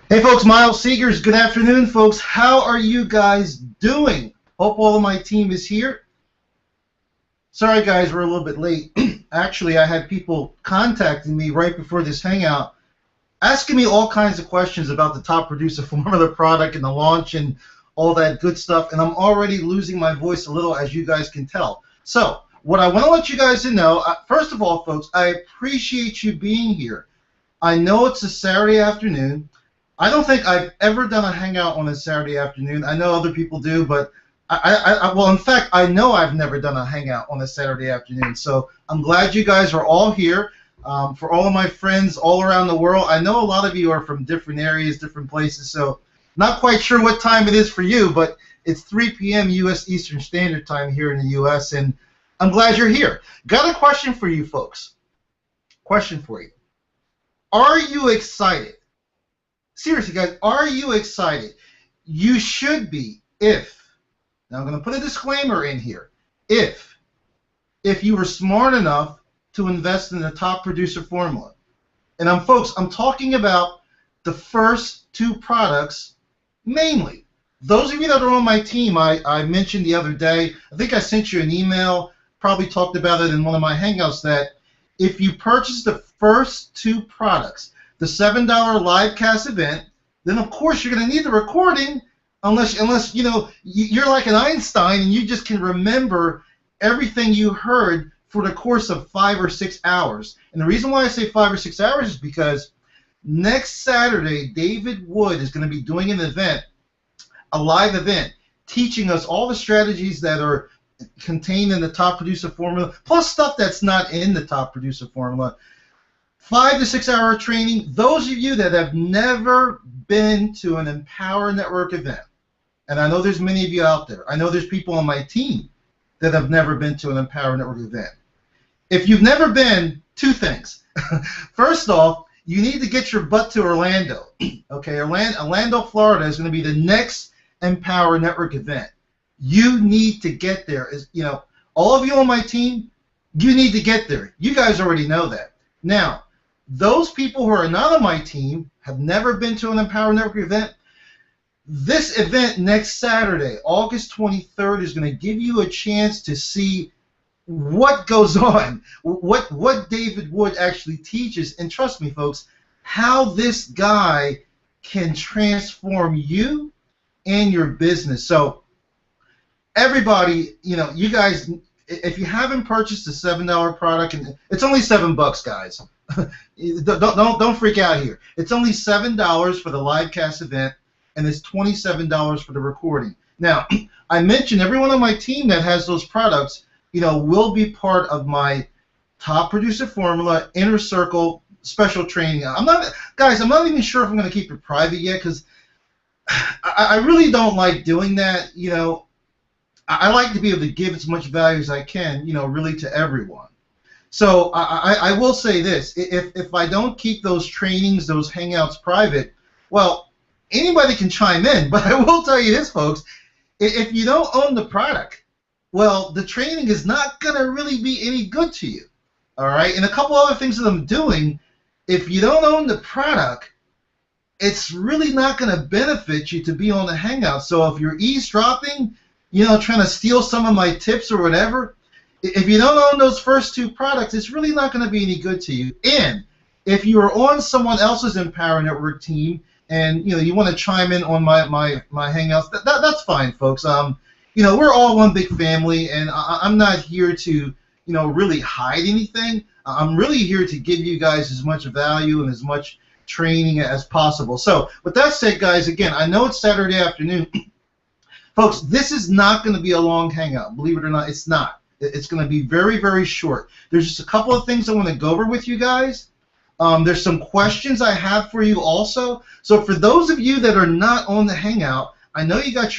Hey folks, Miles Seegers. Good afternoon, folks. How are you guys doing? Hope all of my team is here. Sorry, guys, we're a little bit late. Actually, I had people contacting me right before this hangout, asking me all kinds of questions about the top producer formula product and the launch and all that good stuff, and I'm already losing my voice a little, as you guys can tell. So, what I want to let you guys know, first of all, folks, I appreciate you being here. I know it's a Saturday afternoon. I don't think I've ever done a hangout on a Saturday afternoon. I know other people do, but well, in fact, I know I've never done a hangout on a Saturday afternoon. So I'm glad you guys are all here. For all of my friends all around the world, I know a lot of you are from different areas, different places, so not quite sure what time it is for you, but it's 3 p.m. U.S. Eastern Standard Time here in the U.S., and I'm glad you're here. Got a question for you folks. Question for you. Are you excited? Seriously, guys, are you excited? You should be now I'm going to put a disclaimer in here, if you were smart enough to invest in the top producer formula. And folks, I'm talking about the first two products mainly. Those of you that are on my team, I mentioned the other day, I think I sent you an email, probably talked about it in one of my hangouts, that if you purchase the first two products, the $7 live cast event, then of course you're going to need the recording, unless you know you're like an Einstein and you just can remember everything you heard for the course of 5 or 6 hours. And the reason why I say 5 or 6 hours is because next Saturday David Wood is going to be doing an event, a live event, teaching us all the strategies that are contained in the top producer formula, plus stuff that's not in the top producer formula. 5 to 6 hour training. Those of you that have never been to an Empower Network event, and I know there's many of you out there. I know there's people on my team that have never been to an Empower Network event. If you've never been, two things. First off, you need to get your butt to Orlando. Okay, Orlando, Florida is going to be the next Empower Network event. You need to get there. All of you on my team, you need to get there. You guys already know that. Now, those people who are not on my team, have never been to an Empower Network event, this event next Saturday, August 23rd, is going to give you a chance to see what goes on, what David Wood actually teaches, and trust me, folks, how this guy can transform you and your business. So everybody, you guys, if you haven't purchased a $7 product, and it's only $7, guys. don't freak out here. It's only $7 for the live cast event, and it's $27 for the recording. Now, I mentioned everyone on my team that has those products, will be part of my top producer formula inner circle special training. I'm not even sure if I'm going to keep it private yet, because I really don't like doing that. I like to be able to give as much value as I can, really to everyone. So I will say this, if I don't keep those trainings, those hangouts private, well, anybody can chime in, but I will tell you this, folks, if you don't own the product, well, the training is not going to really be any good to you, all right? And a couple other things that I'm doing, if you don't own the product, it's really not going to benefit you to be on the hangout. So if you're eavesdropping, trying to steal some of my tips or whatever, if you don't own those first two products, it's really not going to be any good to you. And if you are on someone else's Empower Network team and you want to chime in on my hangouts, that's fine, folks. We're all one big family, and I'm not here to really hide anything. I'm really here to give you guys as much value and as much training as possible. So with that said, guys, again, I know it's Saturday afternoon. Folks, this is not going to be a long hangout. Believe it or not, it's not. It's going to be very, very short. There's just a couple of things I want to go over with you guys. There's some questions I have for you also. So for those of you that are not on the hangout, I know you got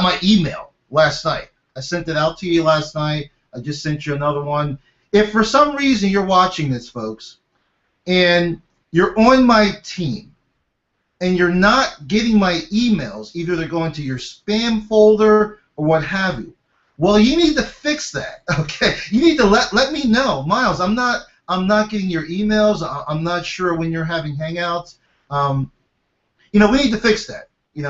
my email last night. I sent it out to you last night. I just sent you another one. If for some reason you're watching this, folks, and you're on my team, and you're not getting my emails, either they're going to your spam folder or what have you, well, you need to fix that, okay? You need to let me know, Miles. I'm not getting your emails. I'm not sure when you're having hangouts. we need to fix that. We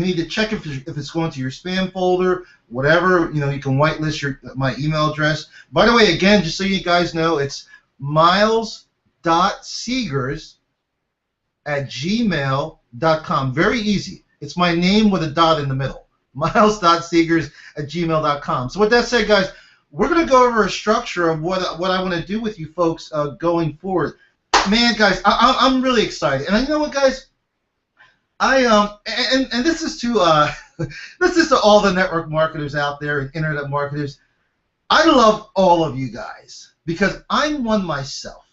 need to check if it's going to your spam folder, whatever. You can whitelist my email address. By the way, again, just so you guys know, it's miles.seegers@gmail.com. Very easy. It's my name with a dot in the middle. miles.seegers@gmail.com. So with that said, guys, we're going to go over a structure of what I want to do with you folks going forward. Man, guys, I'm really excited. And you know what, guys? And this is to this is to all the network marketers out there and internet marketers. I love all of you guys because I'm one myself.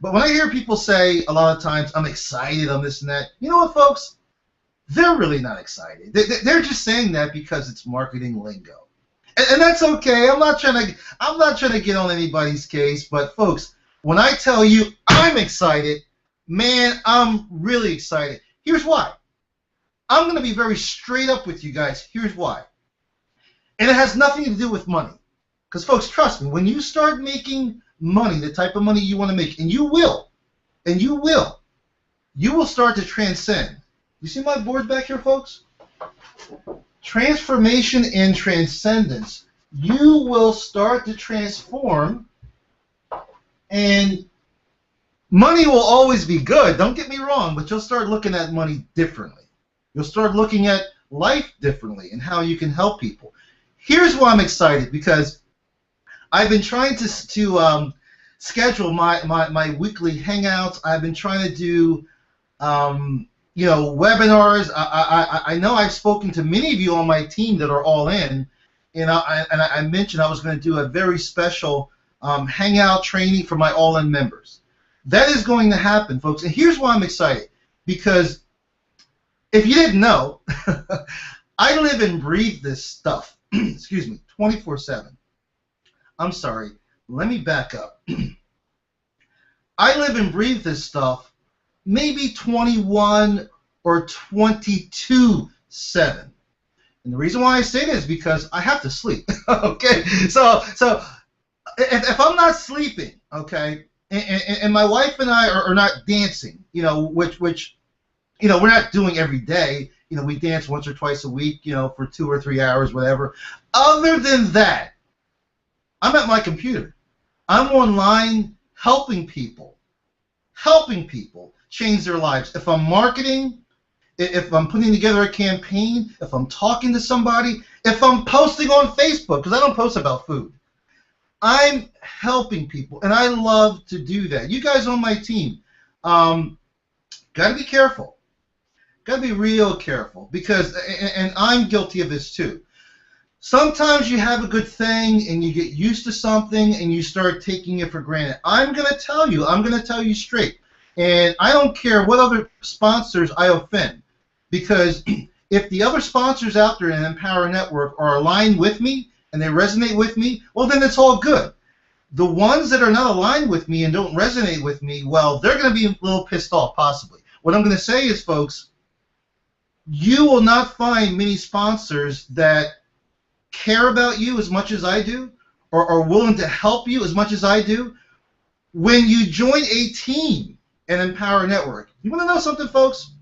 But when I hear people say a lot of times, I'm excited on this and that, you know what, folks? They're really not excited. They're just saying that because it's marketing lingo. And that's okay. I'm not trying to get on anybody's case, but folks, when I tell you I'm excited, man, I'm really excited. Here's why. I'm going to be very straight up with you guys. Here's why. And it has nothing to do with money. Because, folks, trust me, when you start making money, the type of money you want to make, and you will start to transcend. You see my board back here, folks? Transformation and transcendence. You will start to transform, and money will always be good, don't get me wrong, but you'll start looking at money differently. You'll start looking at life differently and how you can help people. Here's why I'm excited, because I've been trying to schedule my weekly hangouts. I've been trying to do webinars. I know I've spoken to many of you on my team that are all in, and I mentioned I was going to do a very special hangout training for my all-in members. That is going to happen, folks. And here's why I'm excited. Because if you didn't know, I live and breathe this stuff, excuse me, 24/7. I'm sorry. Let me back up. I live and breathe this stuff maybe 21 or 22/7. And the reason why I say this is because I have to sleep. Okay? So if I'm not sleeping, okay, and my wife and I are not dancing, which we're not doing every day. We dance once or twice a week, for 2 or 3 hours, whatever. Other than that, I'm at my computer. I'm online helping people change their lives. If I'm marketing, if I'm putting together a campaign, if I'm talking to somebody, if I'm posting on Facebook, because I don't post about food. I'm helping people, and I love to do that. You guys on my team, got to be careful. Got to be real careful, because, and I'm guilty of this too. Sometimes you have a good thing, and you get used to something, and you start taking it for granted. I'm going to tell you straight, and I don't care what other sponsors I offend, because if the other sponsors out there in Empower Network are aligned with me, and they resonate with me, well, then it's all good. The ones that are not aligned with me and don't resonate with me, well, they're going to be a little pissed off, possibly. What I'm going to say is, folks, you will not find many sponsors that care about you as much as I do, or are willing to help you as much as I do. When you join a team in Empower Network, you want to know something, folks?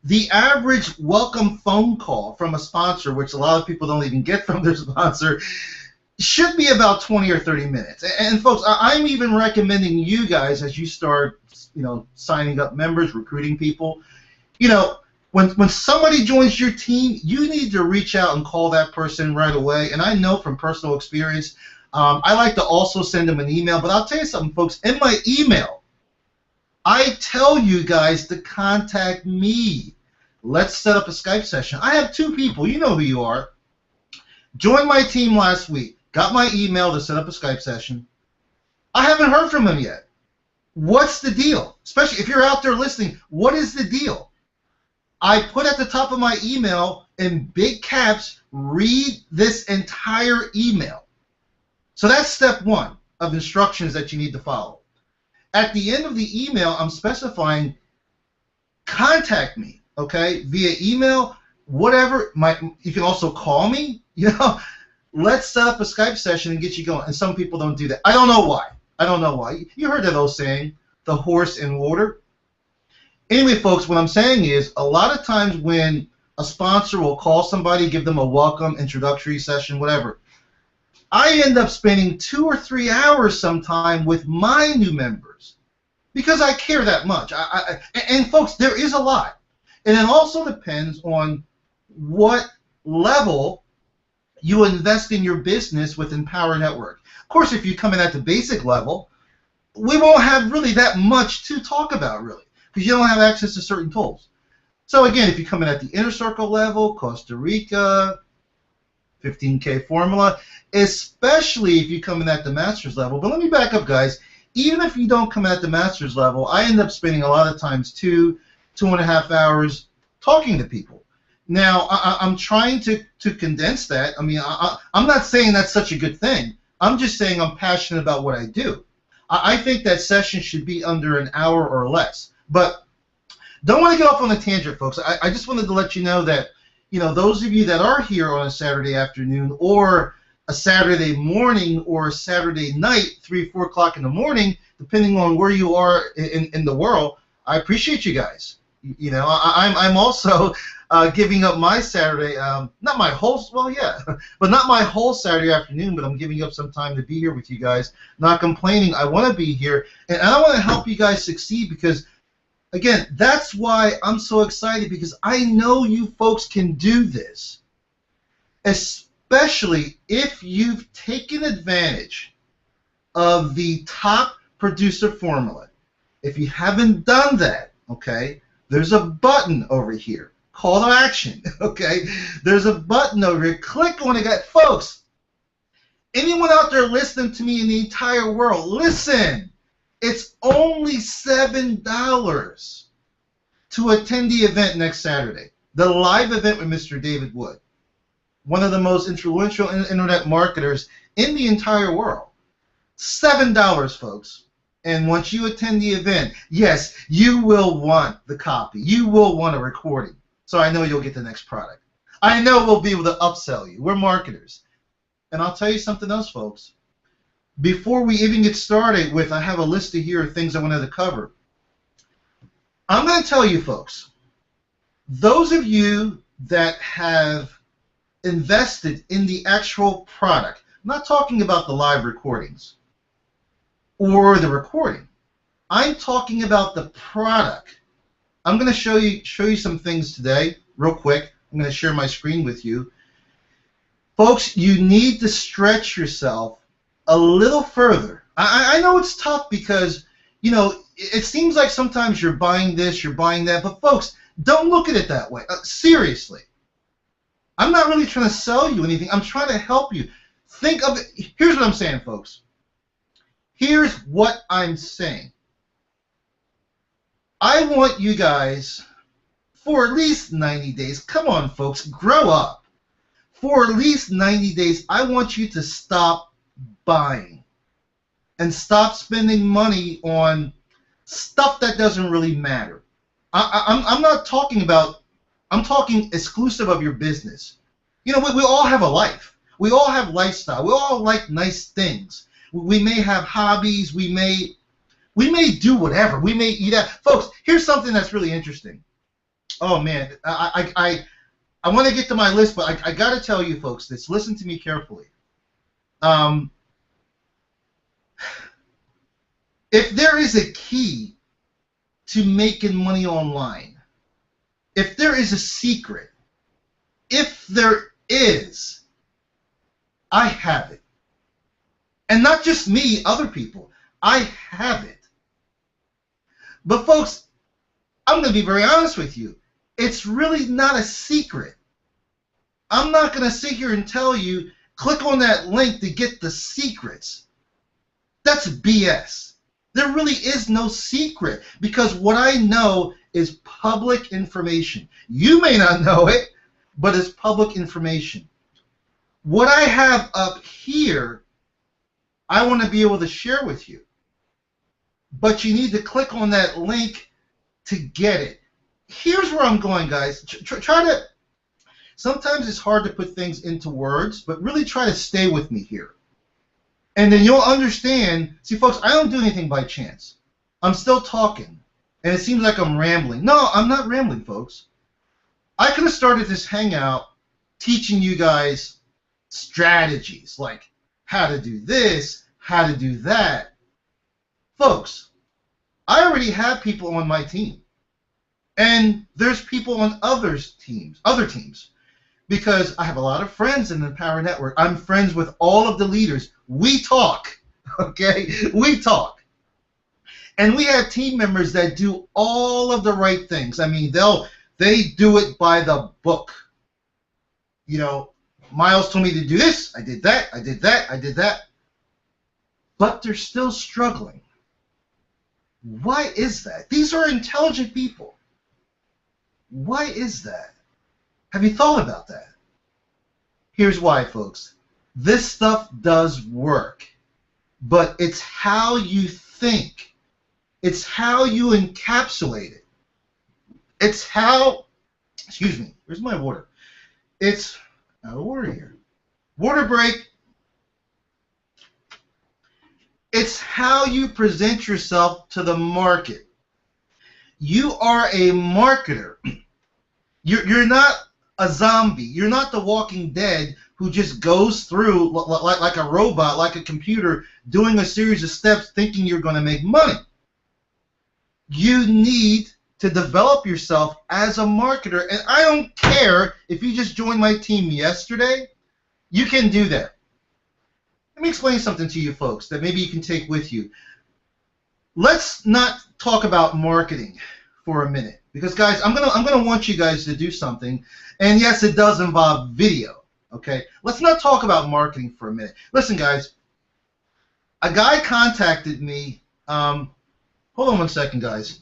The average welcome phone call from a sponsor, which a lot of people don't even get from their sponsor, should be about 20 or 30 minutes. And folks, I'm even recommending you guys, as you start, signing up members, recruiting people, when somebody joins your team, you need to reach out and call that person right away. And I know from personal experience, I like to also send them an email. But I'll tell you something, folks. In my email, I tell you guys to contact me. Let's set up a Skype session. I have 2 people. You know who you are. Joined my team last week. Got my email to set up a Skype session. I haven't heard from them yet. What's the deal? Especially if you're out there listening, what is the deal? I put at the top of my email in big caps, read this entire email. So that's step 1 of instructions that you need to follow. At the end of the email, I'm specifying contact me, okay, via email, whatever. You can also call me. Let's set up a Skype session and get you going. And some people don't do that. I don't know why. You heard that old saying, the horse in water. Anyway, folks, what I'm saying is a lot of times when a sponsor will call somebody, give them a welcome, introductory session, whatever, I end up spending 2 or 3 hours sometime with my new members because I care that much. And folks, there is a lot. And it also depends on what level you invest in your business with Empower Network. Of course, if you come in at the basic level, we won't have really that much to talk about, really, because you don't have access to certain tools. So again, if you come in at the inner circle level, Costa Rica, 15K formula, especially if you come in at the master's level. But let me back up, guys. Even if you don't come at the master's level, I end up spending a lot of times 2.5 hours talking to people. Now, I'm trying to condense that. I mean, I'm not saying that's such a good thing. I'm just saying I'm passionate about what I do. I think that session should be under an hour or less. But don't want to get off on a tangent, folks. I just wanted to let you know that, you know, those of you that are here on a Saturday afternoon or a Saturday morning or a Saturday night, 3, 4 o'clock in the morning, depending on where you are in the world, I appreciate you guys. You know, I'm also giving up my Saturday, not my whole, well, yeah, but not my whole Saturday afternoon, but I'm giving up some time to be here with you guys, not complaining. I want to be here, and I want to help you guys succeed because, again, that's why I'm so excited, because I know you folks can do this, especially if you've taken advantage of the top producer formula. If you haven't done that, okay, there's a button over here, call to action, okay? There's a button over here. Click on it, guys. Folks, anyone out there listening to me in the entire world, listen. It's only $7 to attend the event next Saturday, the live event with Mr. David Wood, one of the most influential internet marketers in the entire world. $7, folks. And once you attend the event, yes, you will want the copy. You will want a recording. So I know you'll get the next product. I know we'll be able to upsell you. We're marketers. And I'll tell you something else, folks. Before we even get started with, I have a list of here of things I wanted to cover. I'm going to tell you, folks, those of you that have invested in the actual product, I'm not talking about the live recordings or the recording. I'm talking about the product. I'm going to show you some things today, real quick. I'm going to share my screen with you. Folks, you need to stretch yourself a little further. I know it's tough because, you know, it seems like sometimes you're buying this, you're buying that, but folks, don't look at it that way. Seriously. I'm not really trying to sell you anything. I'm trying to help you. Think of it. Here's what I'm saying, folks. Here's what I'm saying. I want you guys, for at least 90 days, come on, folks, grow up. For at least 90 days, I want you to stop buying and stop spending money on stuff that doesn't really matter. I'm not talking about, I'm talking exclusive of your business. You know, we all have a life. We all have lifestyle. We all like nice things. We may have hobbies. We may do whatever. We may eat out. Folks, here's something that's really interesting. Oh man, I want to get to my list, but I got to tell you folks this. Listen to me carefully. If there is a key to making money online, if there is a secret, if there is, I have it. And not just me, other people. I have it. But folks, I'm going to be very honest with you. It's really not a secret. I'm not going to sit here and tell you, click on that link to get the secrets. That's BS. There really is no secret because what I know is public information. You may not know it, but it's public information. What I have up here, I want to be able to share with you. But you need to click on that link to get it. Here's where I'm going, guys. Try to, sometimes it's hard to put things into words, but really try to stay with me here. And then you'll understand. See, folks, I don't do anything by chance. I'm still talking. And it seems like I'm rambling. No, I'm not rambling, folks. I could have started this Hangout teaching you guys strategies, like how to do this, how to do that. Folks, I already have people on my team. And there's people on other teams, because I have a lot of friends in the Power Network. I'm friends with all of the leaders. We talk, okay? We talk. And we have team members that do all of the right things. I mean, they do it by the book. You know, Miles told me to do this. I did that. I did that. I did that. But they're still struggling. Why is that? These are intelligent people. Why is that? Have you thought about that? Here's why, folks. This stuff does work, but it's how you think. It's how you encapsulate it. It's how, excuse me, where's my water? It's out of water here. Water break. It's how you present yourself to the market. You are a marketer. You're not a zombie. You're not the Walking Dead who just goes through like a robot, like a computer, doing a series of steps thinking you're going to make money. You need to develop yourself as a marketer. And I don't care if you just joined my team yesterday. You can do that. Let me explain something to you folks that maybe you can take with you. Let's not talk about marketing for a minute, because guys, I'm gonna want you guys to do something, and yes, it does involve video. Okay, let's not talk about marketing for a minute. Listen, guys, a guy contacted me. Hold on one second, guys.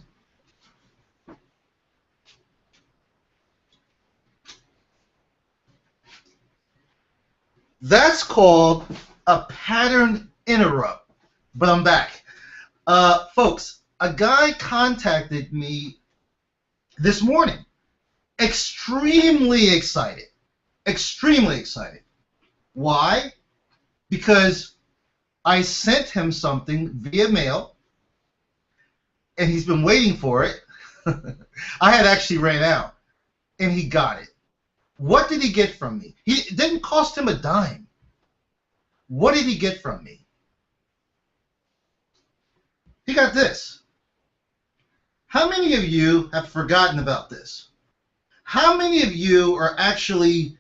That's called a pattern interrupt. But I'm back. Folks, a guy contacted me this morning. Extremely excited. Extremely excited. Why? Because I sent him something via mail, and he's been waiting for it. I had actually ran out, and he got it. What did he get from me? It didn't cost him a dime. What did he get from me? He got this. How many of you have forgotten about this? How many of you are actually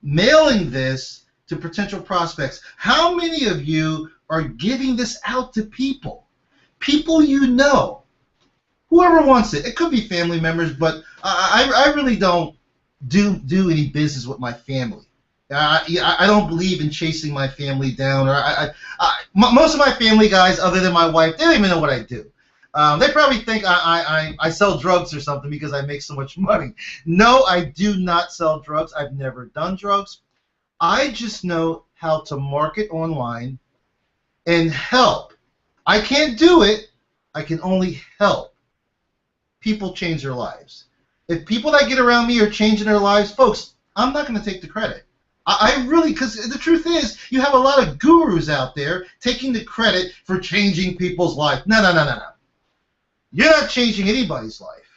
mailing this to potential prospects? How many of you are giving this out to people? People you know. Whoever wants it. It could be family members, but I really don't do any business with my family. I don't believe in chasing my family down. Or most of my family guys, other than my wife, they don't even know what I do. They probably think I sell drugs or something because I make so much money. No, I do not sell drugs. I've never done drugs. I just know how to market online and help. I can't do it. I can only help people change their lives. If people that get around me are changing their lives, folks, I'm not going to take the credit. I really, because the truth is, you have a lot of gurus out there taking the credit for changing people's lives. No. You're not changing anybody's life.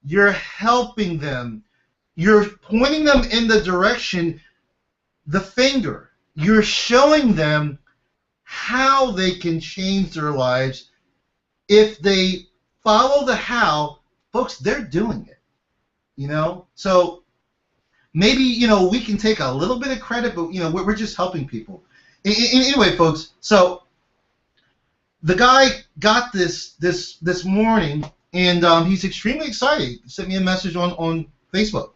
You're helping them. You're pointing them in the direction, the finger. You're showing them how they can change their lives. If they follow the how, folks, they're doing it. You know? So maybe, you know, we can take a little bit of credit, but, you know, we're just helping people. Anyway, folks, so the guy got this morning, and he's extremely excited. He sent me a message on Facebook.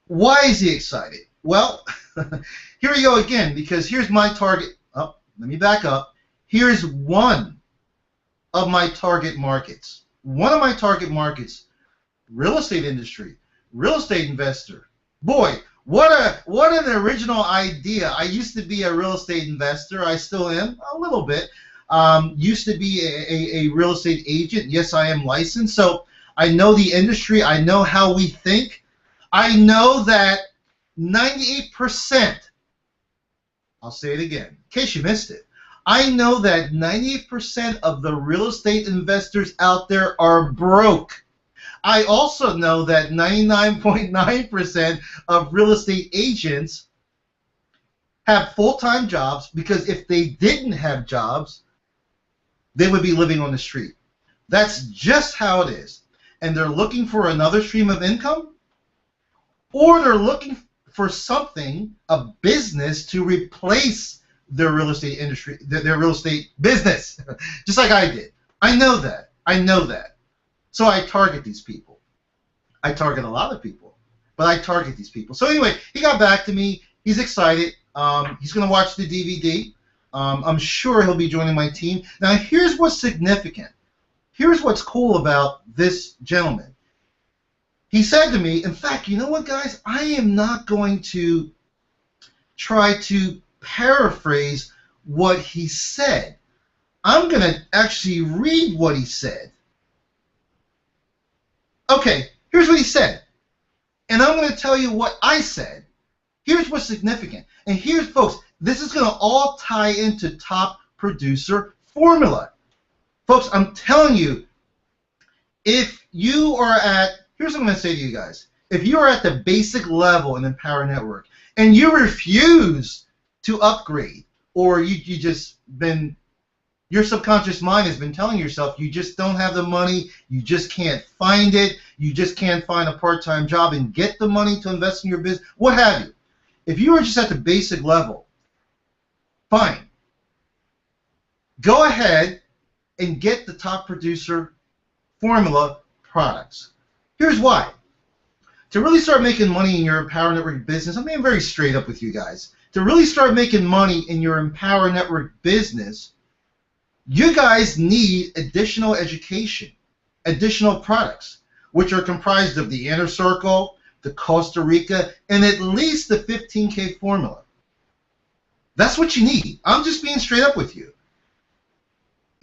Why is he excited? Well, here we go again, because here's my target. Oh, let me back up. Here's one of my target markets. One of my target markets, real estate industry, real estate investor. Boy, what an original idea. I used to be a real estate investor. I still am, a little bit. Used to be a real estate agent. Yes, I am licensed. So I know the industry. I know how we think. I know that 98%, I'll say it again, in case you missed it, I know that 98% of the real estate investors out there are broke. I also know that 99.9% of real estate agents have full-time jobs, because if they didn't have jobs, they would be living on the street. That's just how it is. And they're looking for another stream of income, or they're looking for something, a business, to replace their real estate industry, their real estate business, just like I did. I know that. I know that. So I target these people. I target a lot of people, but I target these people. So anyway, he got back to me. He's excited. He's going to watch the DVD. I'm sure he'll be joining my team. Now, here's what's significant. Here's what's cool about this gentleman. He said to me, in fact, you know what, guys? I am not going to try to paraphrase what he said. I'm going to actually read what he said. Okay, here's what he said. And I'm going to tell you what I said. Here's what's significant. And here's, folks, this is going to all tie into top producer formula. Folks, I'm telling you, if you are at, here's what I'm going to say to you guys. If you are at the basic level in Empower Network and you refuse to upgrade, or you just been, your subconscious mind has been telling yourself you just don't have the money, you just can't find it, you just can't find a part-time job and get the money to invest in your business, what have you. If you are just at the basic level, fine. Go ahead and get the top producer formula products. Here's why. To really start making money in your Empower Network business, I'm being very straight up with you guys. To really start making money in your Empower Network business, you guys need additional education, additional products, which are comprised of the Inner Circle, the Costa Rica, and at least the 15K formula. That's what you need. I'm just being straight up with you.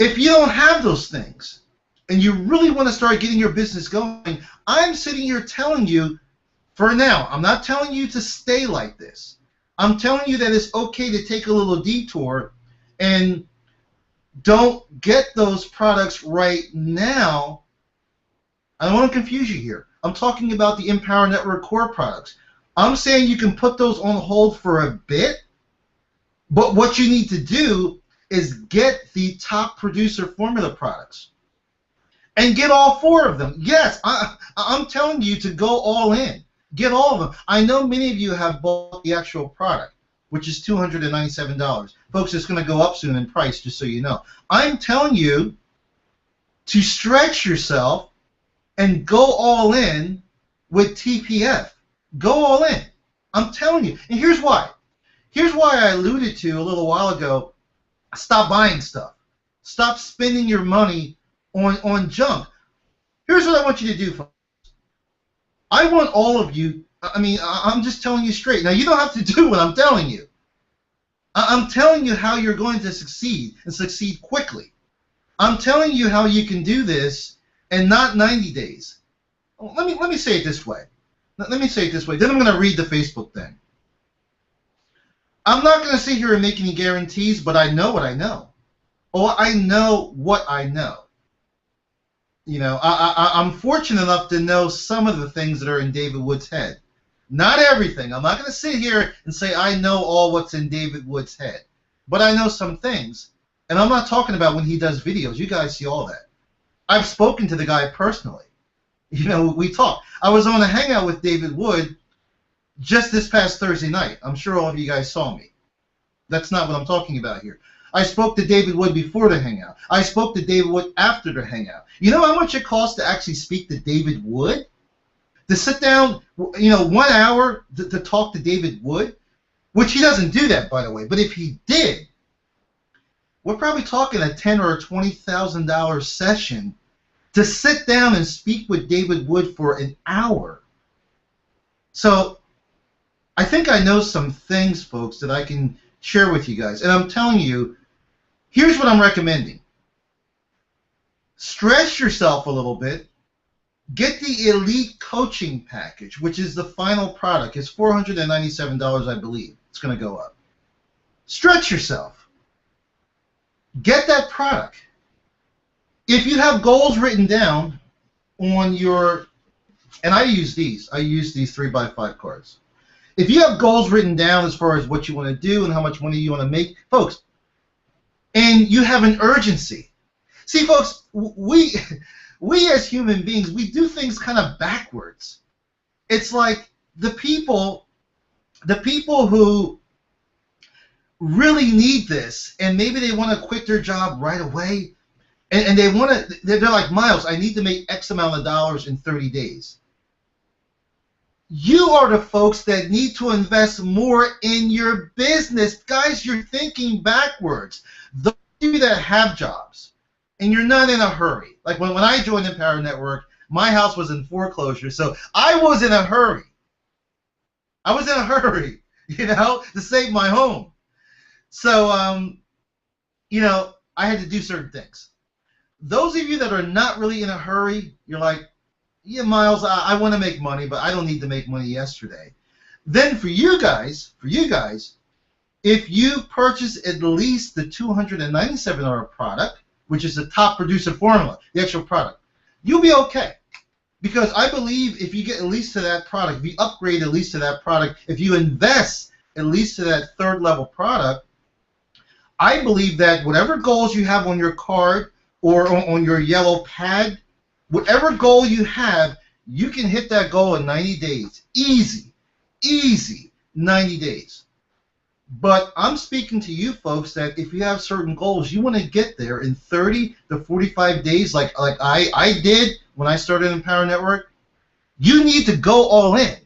If you don't have those things, and you really want to start getting your business going, I'm sitting here telling you, for now, I'm not telling you to stay like this. I'm telling you that it's okay to take a little detour and don't get those products right now. I don't want to confuse you here. I'm talking about the Empower Network core products. I'm saying you can put those on hold for a bit, but what you need to do is get the top producer formula products. And get all 4 of them. Yes, I'm telling you to go all in. Get all of them. I know many of you have bought the actual product, which is $297. Folks, it's going to go up soon in price, just so you know. I'm telling you to stretch yourself and go all in with TPF. Go all in. I'm telling you. And here's why. Here's why I alluded to a little while ago, stop buying stuff. Stop spending your money on junk. Here's what I want you to do, folks. I want all of you, I'm just telling you straight. Now, you don't have to do what I'm telling you. I'm telling you how you're going to succeed, and succeed quickly. I'm telling you how you can do this in not 90 days. Let me say it this way. Let me say it this way. Then I'm going to read the Facebook thing. I'm not going to sit here and make any guarantees, but I know what I know. Oh, I know what I know. You know, I'm fortunate enough to know some of the things that are in David Wood's head. Not everything. I'm not going to sit here and say I know all what's in David Wood's head. But I know some things. And I'm not talking about when he does videos. You guys see all that. I've spoken to the guy personally. You know, we talk. I was on a Hangout with David Wood just this past Thursday night. I'm sure all of you guys saw me. That's not what I'm talking about here. I spoke to David Wood before the Hangout. I spoke to David Wood after the Hangout. You know how much it costs to actually speak to David Wood? To sit down, 1 hour to talk to David Wood? Which he doesn't do that, by the way. But if he did, we're probably talking a $10,000 or $20,000 session to sit down and speak with David Wood for an hour. So I think I know some things, folks, that I can share with you guys. And I'm telling you, here's what I'm recommending. Stretch yourself a little bit. Get the Elite Coaching Package, which is the final product. It's $497, I believe. It's going to go up. Stretch yourself. Get that product. If you have goals written down on your, and I use these 3x5 cards. If you have goals written down as far as what you want to do and how much money you want to make, folks, and you have an urgency. See, folks, we as human beings, we do things kind of backwards. It's like the people who really need this, and maybe they want to quit their job right away, and they want to, they're like, Miles, I need to make X amount of dollars in 30 days. You are the folks that need to invest more in your business. Guys, you're thinking backwards. Those of you that have jobs, and you're not in a hurry. Like when I joined Empower Network, my house was in foreclosure, so I was in a hurry. I was in a hurry, to save my home. So, I had to do certain things. Those of you that are not really in a hurry, you're like, yeah, Miles, I want to make money, but I don't need to make money yesterday. Then for you guys, if you purchase at least the $297 product, which is the top producer formula, the actual product, you'll be okay. Because I believe if you get at least to that product, if you upgrade at least to that product, if you invest at least to that third level product, I believe that whatever goals you have on your card or on your yellow pad, whatever goal you have, you can hit that goal in 90 days. Easy 90 days. But I'm speaking to you folks that if you have certain goals, you want to get there in 30 to 45 days like I did when I started Empower Network. You need to go all in.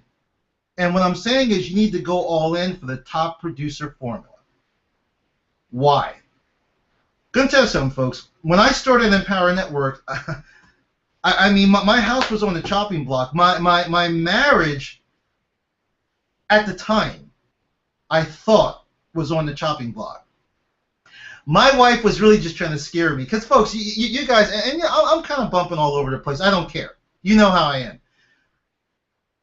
And what I'm saying is you need to go all in for the top producer formula. Why? Gonna tell you something, folks. When I started Empower Network, I mean, my house was on the chopping block. My marriage at the time, I thought, was on the chopping block. My wife was really just trying to scare me. Because, folks, you guys, and I'm kind of bumping all over the place. I don't care. You know how I am.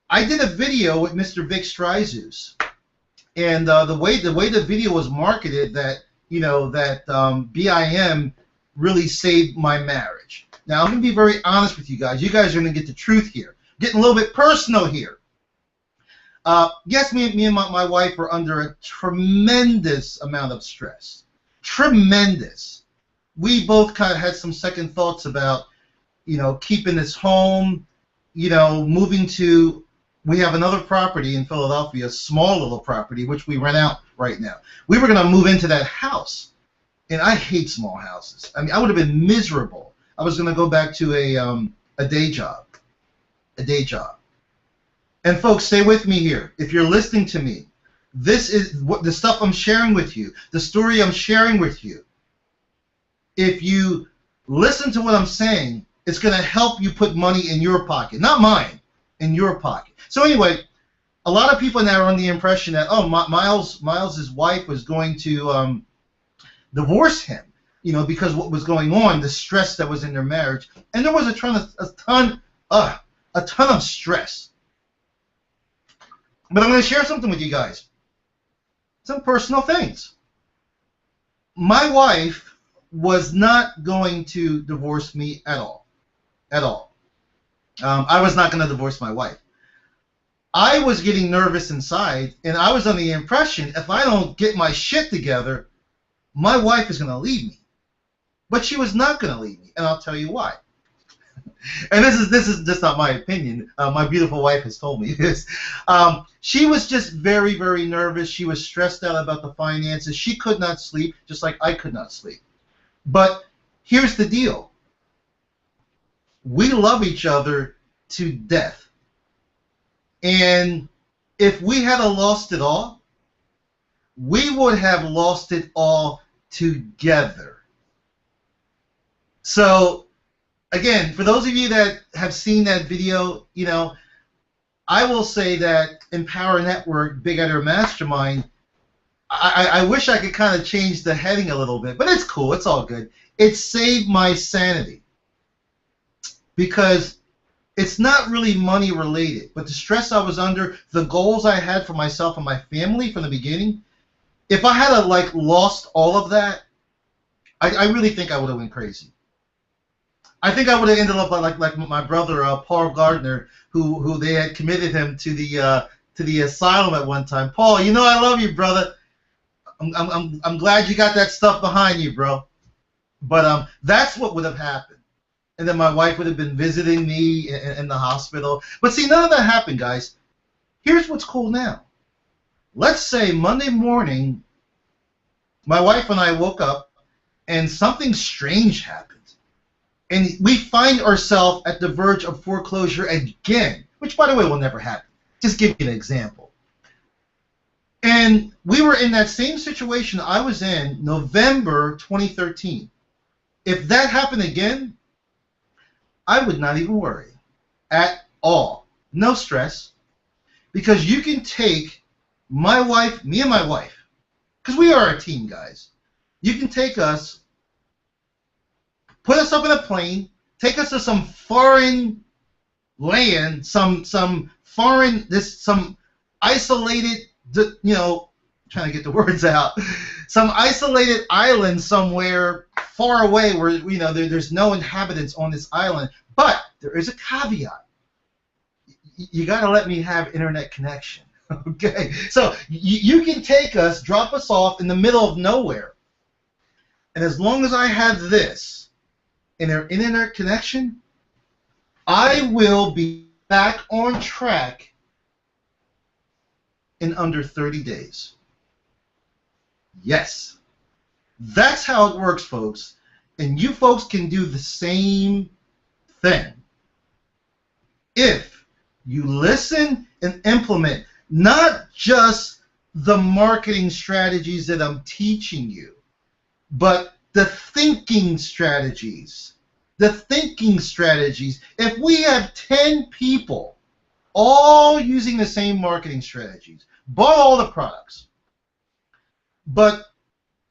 I did a video with Mr. Vic Stryzus. And the way the video was marketed, that, BIM really saved my marriage. Now, I'm going to be very honest with you guys. You guys are going to get the truth here. Getting a little bit personal here. Yes, me and my wife are under a tremendous amount of stress. Tremendous. We both kind of had some second thoughts about, keeping this home, moving to, we have another property in Philadelphia, a small little property, which we rent out right now. We were going to move into that house, and I hate small houses. I mean, I would have been miserable. I was going to go back to a day job. And folks, stay with me here. If you're listening to me, this is what the stuff I'm sharing with you, the story I'm sharing with you. If you listen to what I'm saying, it's going to help you put money in your pocket, not mine, in your pocket. So anyway, a lot of people now are under the impression that, oh, Miles's wife was going to divorce him, because what was going on, the stress that was in their marriage, and there was a ton of stress. But I'm going to share something with you guys. Some personal things. My wife was not going to divorce me at all. At all. I was not going to divorce my wife. I was getting nervous inside, and I was under the impression if I don't get my shit together, my wife is going to leave me. But she was not going to leave me, and I'll tell you why. And this is just not my opinion. My beautiful wife has told me this. She was just very, very nervous. She was stressed out about the finances. She could not sleep, just like I could not sleep. But here's the deal. We love each other to death. And if we had lost it all, we would have lost it all together. So, again, for those of you that have seen that video, I will say that Empower Network, Big Editor Mastermind, I wish I could kind of change the heading a little bit, but it's cool. It's all good. It saved my sanity because it's not really money related, but the stress I was under, the goals I had for myself and my family from the beginning, if I had lost all of that, I really think I would have went crazy. I think I would have ended up like my brother Paul Gardner, who they had committed him to the asylum at one time. Paul, you know I love you, brother. I'm glad you got that stuff behind you, bro. But that's what would have happened. And then my wife would have been visiting me in the hospital. But see, none of that happened, guys. Here's what's cool now. Let's say Monday morning, my wife and I woke up, and something strange happened. And we find ourselves at the verge of foreclosure again, which, by the way, will never happen. Just give you an example. And we were in that same situation I was in November 2013. If that happened again, I would not even worry at all. No stress. Because you can take my wife, me and my wife, because we are a team, guys. You can take us, put us up in a plane, take us to some foreign land, some isolated, trying to get the words out, some isolated island somewhere far away where there's no inhabitants on this island. But there is a caveat. You got to let me have internet connection. Okay, so you can take us, drop us off in the middle of nowhere, and as long as I have this and their internet connection, I will be back on track in under 30 days. Yes, that's how it works, folks, and you folks can do the same thing if you listen and implement not just the marketing strategies that I'm teaching you, but the thinking strategies. The thinking strategies. If we have 10 people all using the same marketing strategies, bought all the products, but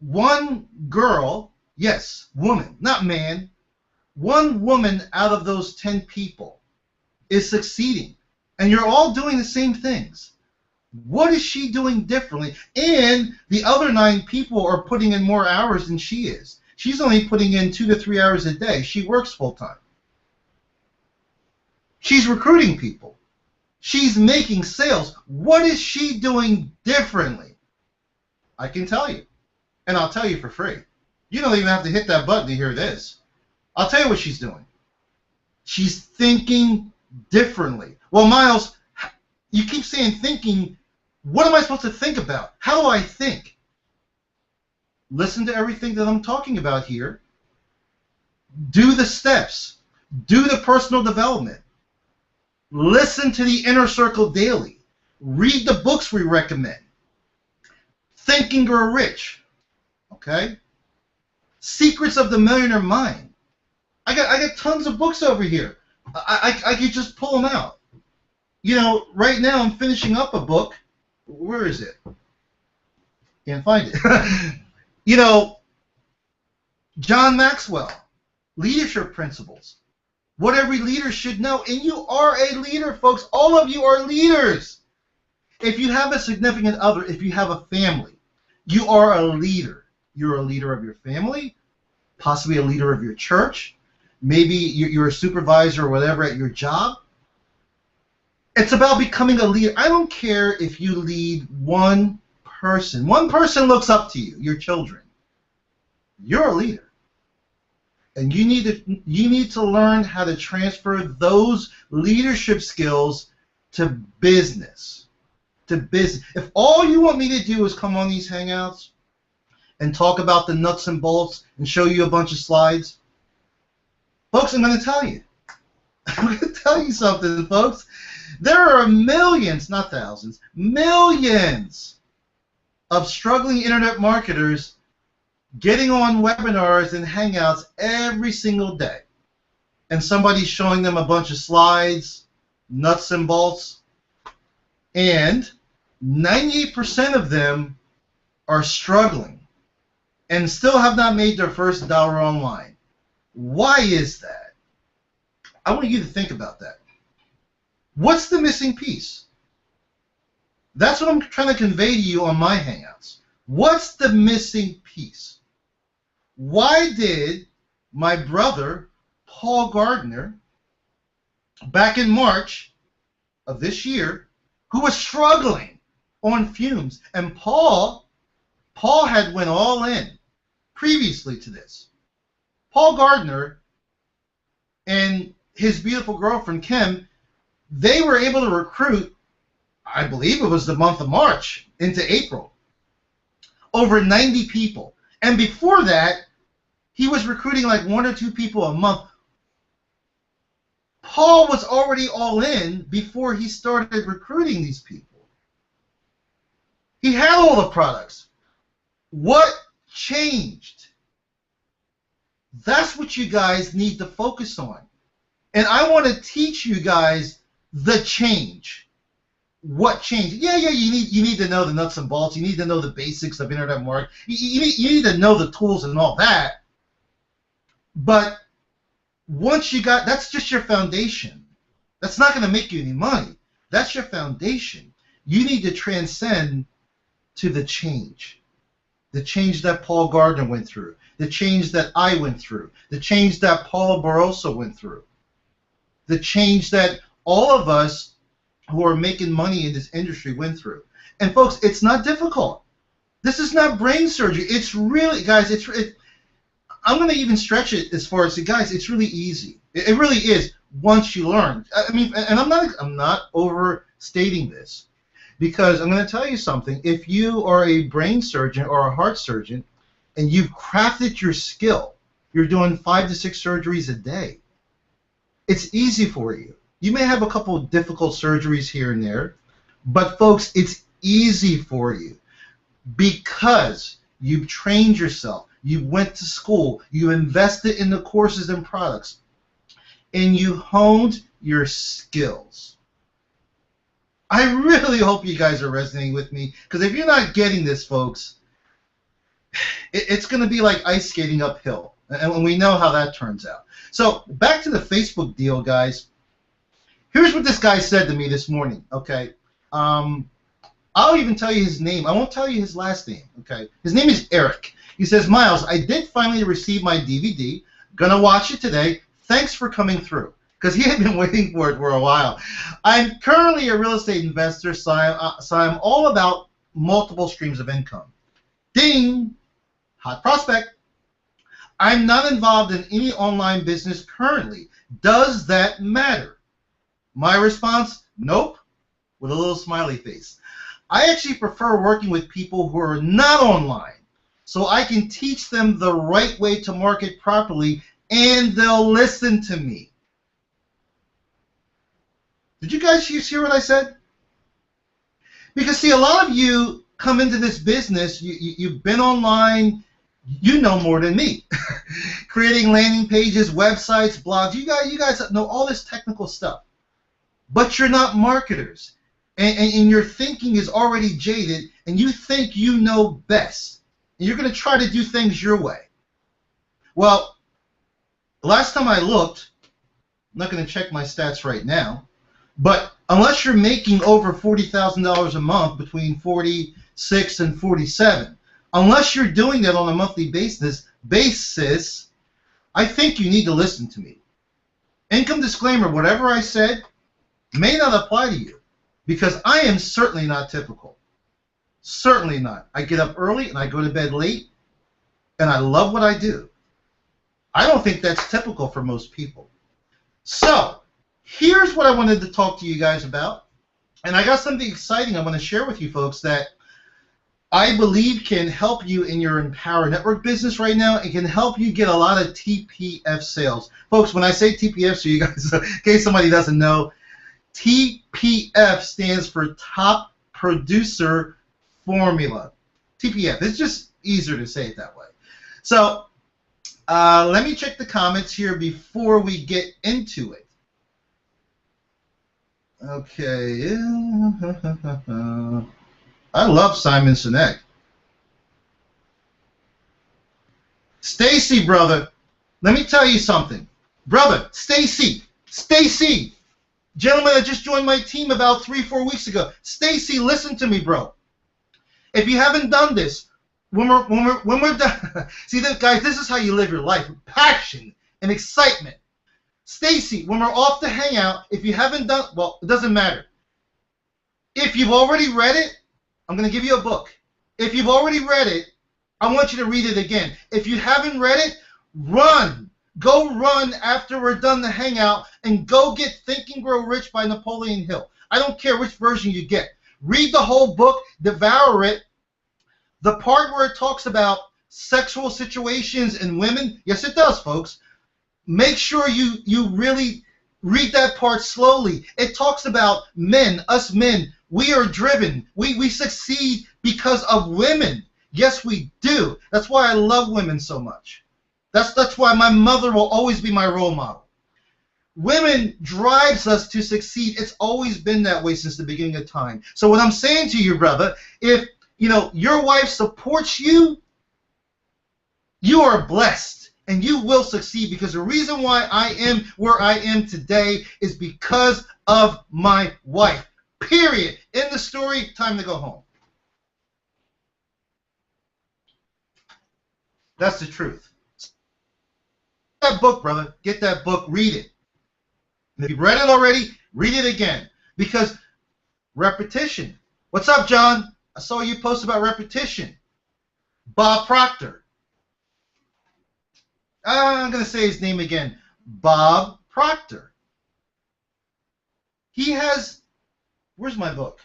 one girl, yes, woman, not man, one woman out of those 10 people is succeeding, and you're all doing the same things. What is she doing differently? And the other 9 people are putting in more hours than she is. She's only putting in 2 to 3 hours a day. She works full time. She's recruiting people. She's making sales. What is she doing differently? I can tell you. And I'll tell you for free. You don't even have to hit that button to hear this. I'll tell you what she's doing. She's thinking differently. Well, Miles, you keep saying thinking. What am I supposed to think about? How do I think? Listen to everything that I'm talking about here. Do the steps. Do the personal development. Listen to the Inner Circle daily. Read the books we recommend. Think and Grow Rich. Okay? Secrets of the Millionaire Mind. I got tons of books over here. I could just pull them out. Right now I'm finishing up a book. Where is it? Can't find it. John Maxwell, leadership principles. What every leader should know. And you are a leader, folks. All of you are leaders. If you have a significant other, if you have a family, you are a leader. You're a leader of your family, possibly a leader of your church. Maybe you're a supervisor or whatever at your job. It's about becoming a leader. I don't care if you lead one person. One person looks up to you, your children. You're a leader. And you need to learn how to transfer those leadership skills to business. If all you want me to do is come on these Hangouts and talk about the nuts and bolts and show you a bunch of slides, folks, I'm going to tell you. I'm going to tell you something, folks. There are millions, not thousands, millions of struggling internet marketers getting on webinars and Hangouts every single day. And somebody's showing them a bunch of slides, nuts and bolts, and 98% of them are struggling and still have not made their first dollar online. Why is that? I want you to think about that. What's the missing piece? That's what I'm trying to convey to you on my Hangouts. What's the missing piece? Why did my brother, Paul Gardner, back in March of this year, who was struggling on fumes, and Paul had went all in previously to this. Paul Gardner and his beautiful girlfriend, Kim, they were able to recruit, I believe it was the month of March into April, over 90 people. And before that, he was recruiting like 1 or 2 people a month. Paul was already all in before he started recruiting these people. He had all the products. What changed? That's what you guys need to focus on. And I want to teach you guys the change. What changed? Yeah, you need to know the nuts and bolts. You need to know the basics of internet marketing. You need to know the tools and all that. But once you got, that's just your foundation. That's not going to make you any money. That's your foundation. You need to transcend to the change. The change that Paul Gardner went through. The change that I went through. The change that Paul Barroso went through. The change that all of us who are making money in this industry went through. And folks, it's not difficult. This is not brain surgery. It's really, guys, I'm going to even stretch it as far as, guys, it's really easy. It really is once you learn. I mean, and I'm not overstating this, because I'm going to tell you something. If you are a brain surgeon or a heart surgeon and you've crafted your skill, you're doing 5 to 6 surgeries a day. It's easy for you. You may have a couple of difficult surgeries here and there, but folks, it's easy for you because you've trained yourself. You went to school. You invested in the courses and products, and you honed your skills. I really hope you guys are resonating with me, because if you're not getting this, folks, it's going to be like ice skating uphill, and we know how that turns out. So back to the Facebook deal, guys. Here's what this guy said to me this morning, okay? I'll even tell you his name. I won't tell you his last name, okay? His name is Eric. He says, Miles, I did finally receive my DVD. Gonna watch it today. Thanks for coming through. Because he had been waiting for it for a while. I'm currently a real estate investor, so I'm all about multiple streams of income. Ding! Hot prospect. I'm not involved in any online business currently. Does that matter? My response, nope, with a little smiley face. I actually prefer working with people who are not online, so I can teach them the right way to market properly, and they'll listen to me. Did you guys hear what I said? Because, see, a lot of you come into this business, you've been online, you know more than me. Creating landing pages, websites, blogs, you guys know all this technical stuff. But you're not marketers, and your thinking is already jaded, and you think you know best, and you're going to try to do things your way. Well, the last time I looked, I'm not going to check my stats right now, but unless you're making over $40,000 a month, between 46 and 47, unless you're doing that on a monthly basis, I think you need to listen to me. Income disclaimer, whatever I said may not apply to you, because I am certainly not typical. Certainly not. I get up early and I go to bed late, and I love what I do. I don't think that's typical for most people. So, here's what I wanted to talk to you guys about, and I got something exciting I want to share with you folks that I believe can help you in your Empower Network business right now. It can help you get a lot of TPF sales. Folks, when I say TPF, so you guys, in case somebody doesn't know, TPF stands for Top Producer Formula. TPF. It's just easier to say it that way. So let me check the comments here before we get into it. Okay. I love Simon Sinek. Stacy, brother, let me tell you something. Brother, Stacy, gentleman that just joined my team about 3-4 weeks ago. Stacy, listen to me, bro. If you haven't done this, when we're done, see, guys, this is how you live your life with passion and excitement. Stacy, when we're off the Hangout, if you haven't done, well, it doesn't matter. If you've already read it, I'm going to give you a book. If you've already read it, I want you to read it again. If you haven't read it, run. Go run after we're done the Hangout and go get Think and Grow Rich by Napoleon Hill. I don't care which version you get. Read the whole book, devour it. The part where it talks about sexual situations and women, yes, it does, folks. Make sure you really read that part slowly. It talks about men, us men. We are driven. We succeed because of women. Yes, we do. That's why I love women so much. That's why my mother will always be my role model. Women drives us to succeed. It's always been that way since the beginning of time. So what I'm saying to you, brother, if your wife supports you, you are blessed. And you will succeed, because the reason why I am where I am today is because of my wife. Period. End the story. Time to go home. That's the truth. Get that book, brother. Get that book. Read it. And if you've read it already, read it again. Because repetition. What's up, John? I saw you post about repetition. Bob Proctor. I'm going to say his name again. Bob Proctor. He has... Where's my book?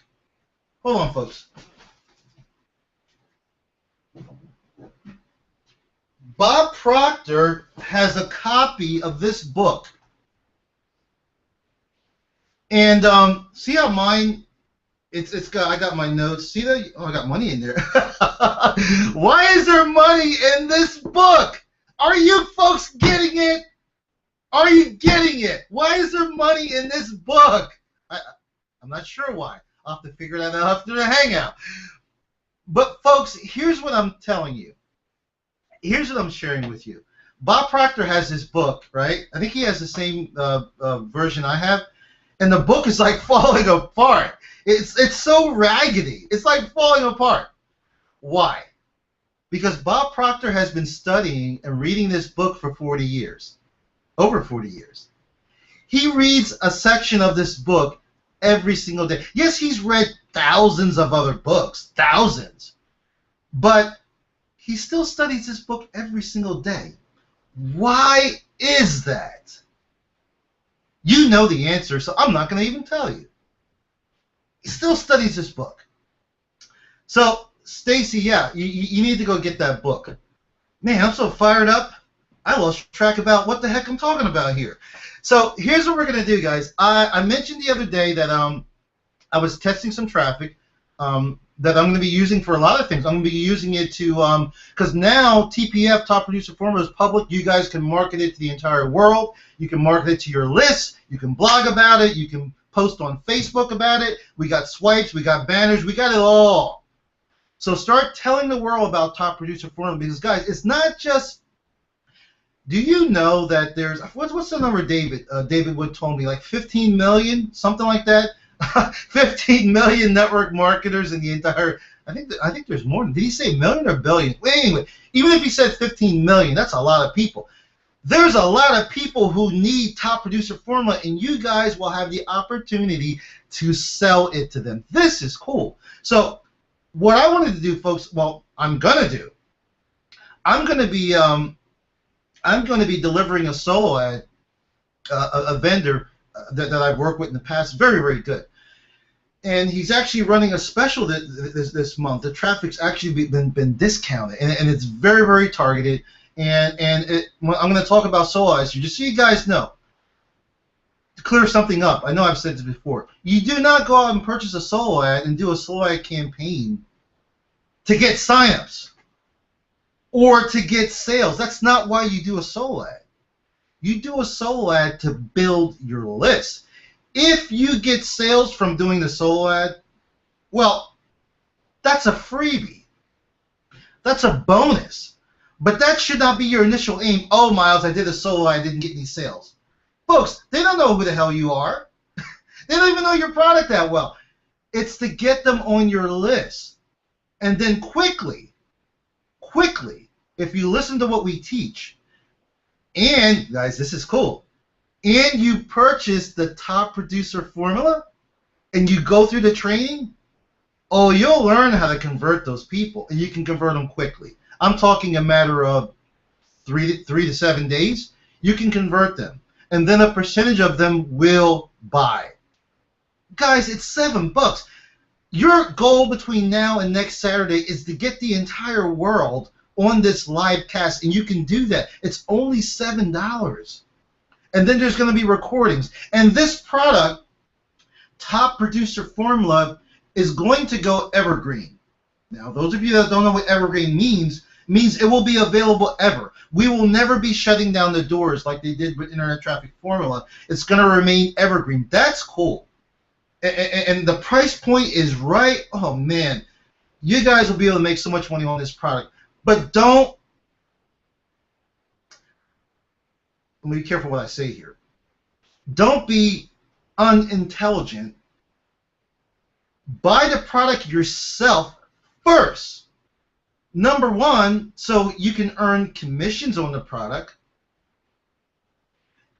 Hold on, folks. Bob Proctor has a copy of this book. And see how mine... I got my notes. See that? Oh, I got money in there. Why is there money in this book? Are you folks getting it? Are you getting it? Why is there money in this book? I'm not sure why. I'll have to figure that out after the Hangout. But, folks, here's what I'm telling you. Here's what I'm sharing with you. Bob Proctor has his book, right? I think he has the same version I have. And the book is like falling apart. It's so raggedy. It's like falling apart. Why? Because Bob Proctor has been studying and reading this book for 40 years. Over 40 years. He reads a section of this book every single day. Yes, he's read thousands of other books. Thousands. But he still studies this book every single day. Why is that? You know the answer, so I'm not going to even tell you. He still studies this book. So, Stacy, yeah, you need to go get that book. Man, I'm so fired up, I lost track about what the heck I'm talking about here. So here's what we're going to do, guys. I mentioned the other day that I was testing some traffic that I'm going to be using for a lot of things. I'm going to be using it to, because now TPF, Top Producer Formula, is public. You guys can market it to the entire world. You can market it to your list. You can blog about it. You can post on Facebook about it. We got swipes. We got banners. We got it all. So start telling the world about Top Producer Formula, because, guys, it's not just, do you know that there's, what's the number David Wood told me, like 15 million, something like that? 15 million network marketers in the entire, I think there's more. Did he say million or billion? Well, anyway, even if he said 15 million, that's a lot of people. There's a lot of people who need Top Producer Formula, and you guys will have the opportunity to sell it to them. This is cool. So what I wanted to do, folks, well, I'm going to do, I'm going to be delivering a solo ad, a vendor that I've worked with in the past, very, very good. And he's actually running a special this month. The traffic's actually been discounted, and it's very, very targeted. And I'm going to talk about solo ads here, just so you guys know. To clear something up, I know I've said this before. You do not go out and purchase a solo ad and do a solo ad campaign to get signups or to get sales. That's not why you do a solo ad. You do a solo ad to build your list. If you get sales from doing the solo ad, well, that's a freebie. That's a bonus. But that should not be your initial aim. Oh, Miles, I did a solo ad, I didn't get any sales. Folks, they don't know who the hell you are. They don't even know your product that well. It's to get them on your list. And then quickly, quickly, if you listen to what we teach, and guys, this is cool, and you purchase the top producer formula, and you go through the training, oh, you'll learn how to convert those people, and you can convert them quickly. I'm talking a matter of 3 to 7 days. You can convert them, and then a percentage of them will buy. Guys, it's $7. Your goal between now and next Saturday is to get the entire world on this live cast, and you can do that. It's only $7. And then there's going to be recordings. And this product, Top Producer Formula, is going to go evergreen. Now, those of you that don't know what evergreen means it will be available ever. We will never be shutting down the doors like they did with Internet Traffic Formula. It's going to remain evergreen. That's cool. And the price point is right. Oh, man. You guys will be able to make so much money on this product. But don't, let me be careful what I say here. Don't be unintelligent. Buy the product yourself first. Number one, so you can earn commissions on the product.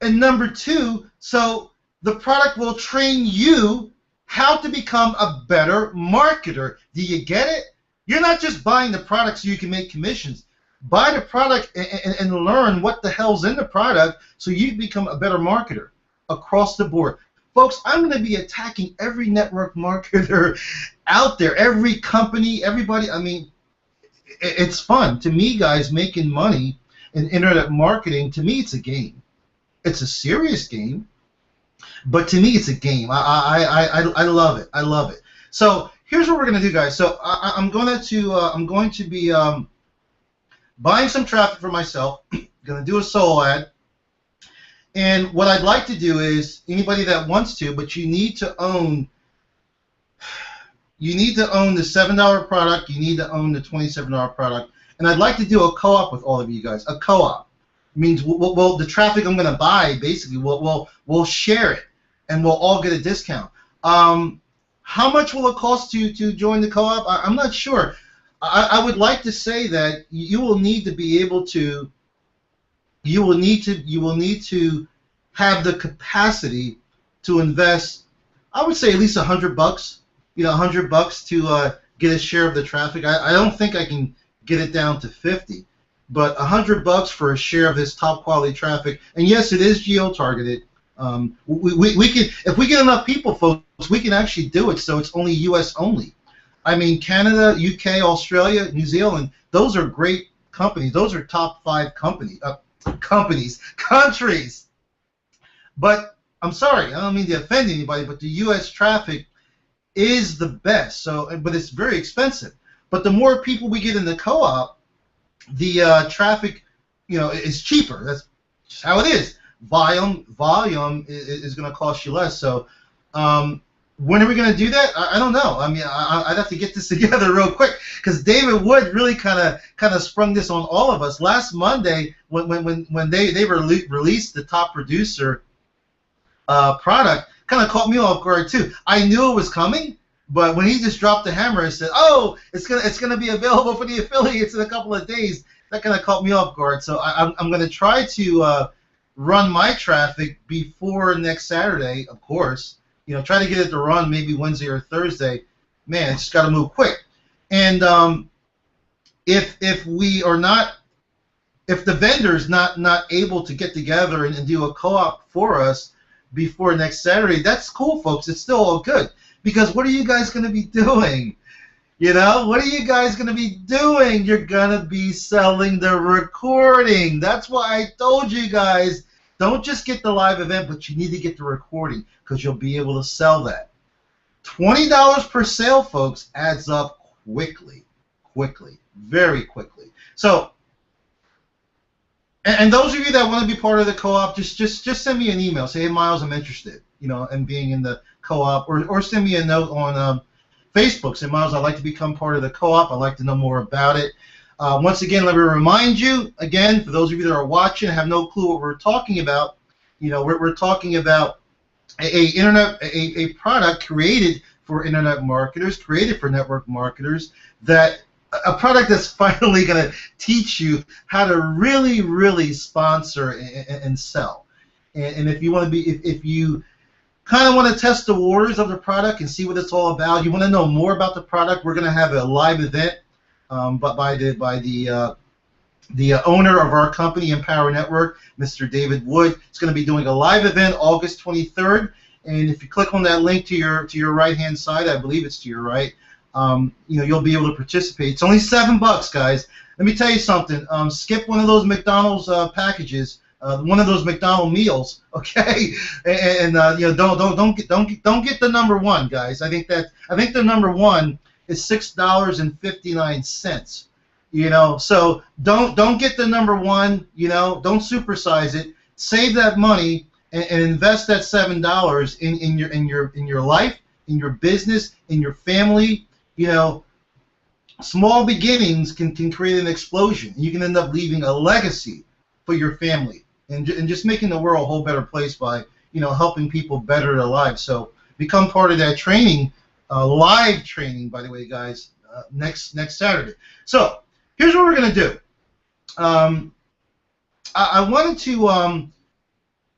And number two, so the product will train you how to become a better marketer. Do you get it? You're not just buying the product so you can make commissions. Buy the product and learn what the hell's in the product so you can become a better marketer across the board. Folks, I'm going to be attacking every network marketer out there, every company, everybody. I mean, it's fun. To me, guys, making money in internet marketing, to me, it's a game. It's a serious game, but to me, it's a game. I love it. I love it. So here's what we're going to do, guys. So I'm going to be buying some traffic for myself. Going to do a solo ad. And what I'd like to do is, anybody that wants to, but you need to own the $7 product, you need to own the $27 product, and I'd like to do a co-op with all of you guys. A co-op means we'll the traffic I'm going to buy, basically, we'll share it, and we'll all get a discount. How much will it cost to join the co-op? I'm not sure. I would like to say that you will need to be able to. You will need to have the capacity to invest. I would say at least $100. You know, $100 to get a share of the traffic. I don't think I can get it down to 50, but $100 for a share of this top quality traffic. And yes, it is geo-targeted. We can, if we get enough people, folks, we can actually do it. So it's only U.S. only. I mean, Canada, UK, Australia, New Zealand. Those are great companies. Those are top 5 countries. But I'm sorry, I don't mean to offend anybody, but the U.S. traffic is the best. So, but it's very expensive. But the more people we get in the co-op, the traffic, is cheaper. That's just how it is. Volume is going to cost you less. So, when are we going to do that? I don't know. I mean, I'd have to get this together real quick because David Wood really kind of sprung this on all of us last Monday when they released the Top Producer product. Kind of caught me off guard too. I knew it was coming, but when he just dropped the hammer and said, "Oh, it's gonna be available for the affiliates in a couple of days," that kind of caught me off guard. So I'm gonna try to run my traffic before next Saturday, of course. Try to get it to run maybe Wednesday or Thursday. Man, it's just got to move quick. And if the vendor's not able to get together and do a co-op for us before next Saturday, that's cool, folks. It's still all good. Because what are you guys going to be doing? What are you guys going to be doing? You're going to be selling the recording. That's why I told you guys, don't just get the live event, but you need to get the recording because you'll be able to sell that. $20 per sale, folks, adds up quickly, very quickly. So, and those of you that want to be part of the co-op, just send me an email. Say, hey, Miles, I'm interested, in being in the co-op, or send me a note on Facebook. Say, Miles, I'd like to become part of the co-op. I'd like to know more about it. Once again, let me remind you, again, for those of you that are watching and have no clue what we're talking about, we're talking about a product created for internet marketers, created for network marketers that a product that's finally going to teach you how to really sponsor and sell. And if you want to be, if you kind of want to test the waters of the product and see what it's all about, you want to know more about the product, we're going to have a live event, but by the owner of our company, Empower Network, Mr. David Wood. Is going to be doing a live event August 23rd. And if you click on that link to your right-hand side, I believe it's to your right, you'll be able to participate. It's only $7, guys. Let me tell you something. Skip one of those McDonald's packages, one of those McDonald's meals, okay? And don't get the number one, guys. I think the number one is $6.59. So don't get the number one. Don't supersize it. Save that money and invest that $7 in your life, in your business, in your family. Small beginnings can create an explosion. You can end up leaving a legacy for your family and just making the world a whole better place by helping people better their lives. So become part of that training, live training, by the way, guys, next Saturday. So here's what we're going to do. I wanted to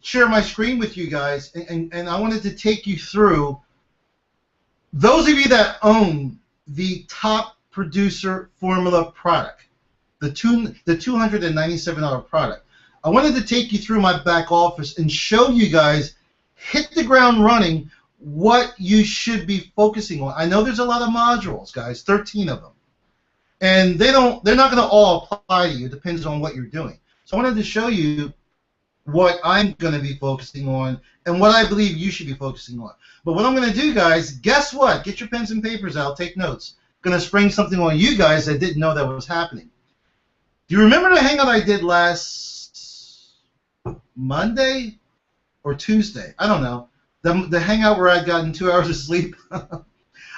share my screen with you guys, and I wanted to take you through, those of you that own the top producer formula product, the $297 product. I wanted to take you through my back office and show you guys, hit the ground running, what you should be focusing on. I know there's a lot of modules, guys, 13 of them. And they're not going to all apply to you. It depends on what you're doing. So I wanted to show you what I'm going to be focusing on and what I believe you should be focusing on. But what I'm going to do, guys, guess what? Get your pens and papers out. Take notes. I'm going to spring something on you guys that didn't know that was happening. Do you remember the hangout I did last Monday or Tuesday? I don't know. The hangout where I'd gotten 2 hours of sleep.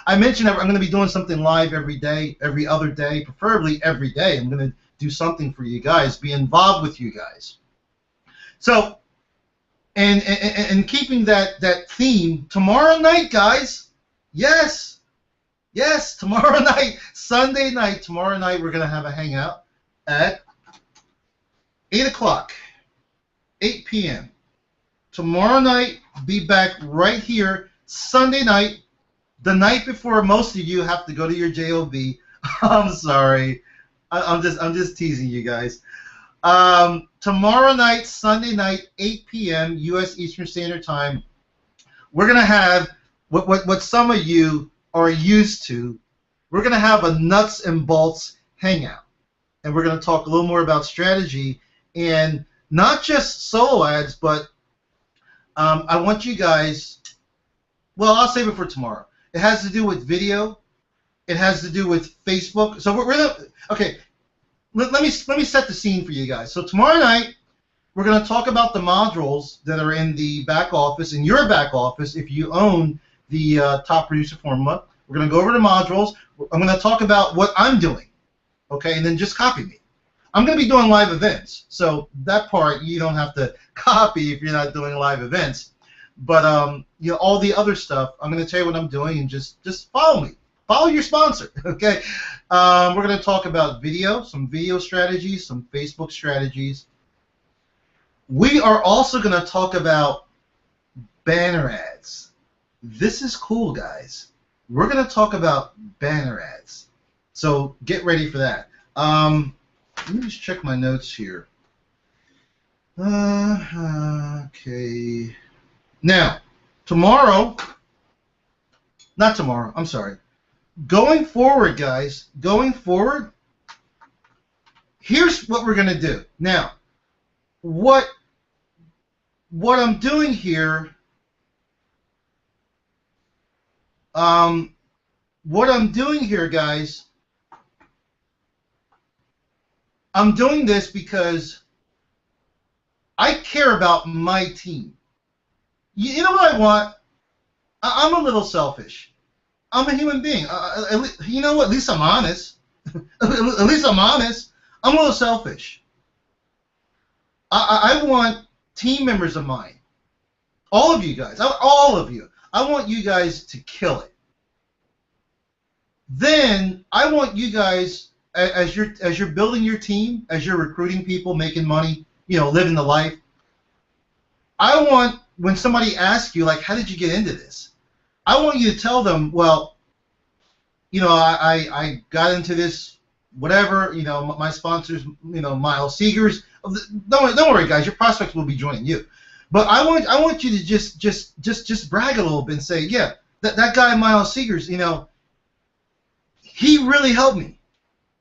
I mentioned I'm going to be doing something live every day, every other day, preferably every day. I'm going to do something for you guys, be involved with you guys. So, and keeping that theme, tomorrow night, guys, yes, tomorrow night, Sunday night, tomorrow night, we're going to have a hangout at 8 o'clock, 8 p.m. Tomorrow night, be back right here, Sunday night, the night before most of you have to go to your job. I'm sorry. I'm just teasing you guys. Tomorrow night, Sunday night, 8 p.m. U.S. Eastern Standard Time, we're going to have what some of you are used to. We're going to have a nuts and bolts hangout. And we're going to talk a little more about strategy and not just solo ads, but I want you guys, well, I'll save it for tomorrow. It has to do with video. It has to do with Facebook. So we're going to, okay, let me set the scene for you guys. So tomorrow night, we're going to talk about the modules that are in the back office, in your back office, if you own the top producer formula. We're going to go over the modules. I'm going to talk about what I'm doing, okay, and then just copy me. I'm going to be doing live events, so that part you don't have to copy if you're not doing live events. But all the other stuff, I'm going to tell you what I'm doing, and just follow me. Follow your sponsor, okay? We're going to talk about video, some video strategies, some Facebook strategies. We are also going to talk about banner ads. This is cool, guys. We're going to talk about banner ads. So get ready for that. Let me just check my notes here. Okay. Now, I'm sorry. Going forward, guys, here's what we're going to do. Now, what I'm doing here, guys, I'm doing this because I care about my team. You know what I want? I'm a little selfish. I'm a human being. You know what? At least I'm honest. At least I'm honest. I'm a little selfish. I want team members of mine, all of you guys, all of you. I want you guys to kill it. Then I want you guys, as you're building your team, as you're recruiting people, making money, living the life. I want, when somebody asks you, like, how did you get into this? I want you to tell them, well, I got into this, whatever, my sponsors, Miles Seegers. Don't worry, guys, your prospects will be joining you. But I want you to just brag a little bit and say, yeah, that guy Miles Seegers, he really helped me.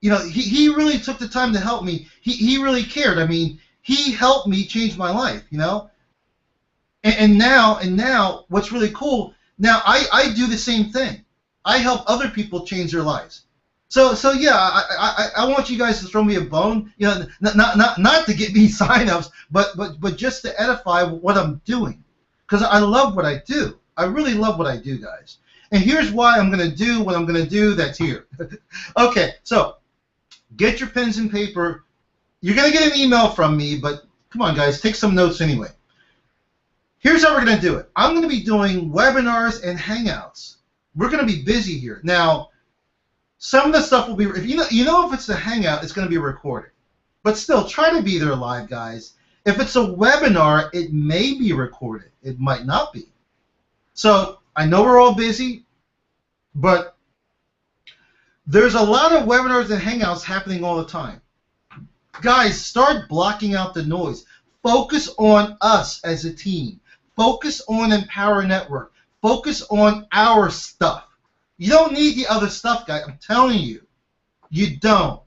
He really took the time to help me. He really cared. I mean, he helped me change my life, And now, what's really cool, now I do the same thing. I help other people change their lives. So yeah, I want you guys to throw me a bone, not to get me signups, but just to edify what I'm doing, because I love what I do. I really love what I do, guys. And here's why I'm going to do what I'm going to do that's here. Okay, so get your pens and paper. You're going to get an email from me, but come on, guys, take some notes anyway. Here's how we're going to do it. I'm going to be doing webinars and Hangouts. We're going to be busy here. Now, some of the stuff will be, if if it's a Hangout, it's going to be recorded. But still, try to be there live, guys. If it's a webinar, it may be recorded. It might not be. So I know we're all busy, but there's a lot of webinars and Hangouts happening all the time. Guys, start blocking out the noise. Focus on us as a team. Focus on Empower Network. Focus on our stuff. You don't need the other stuff, guys. I'm telling you. You don't.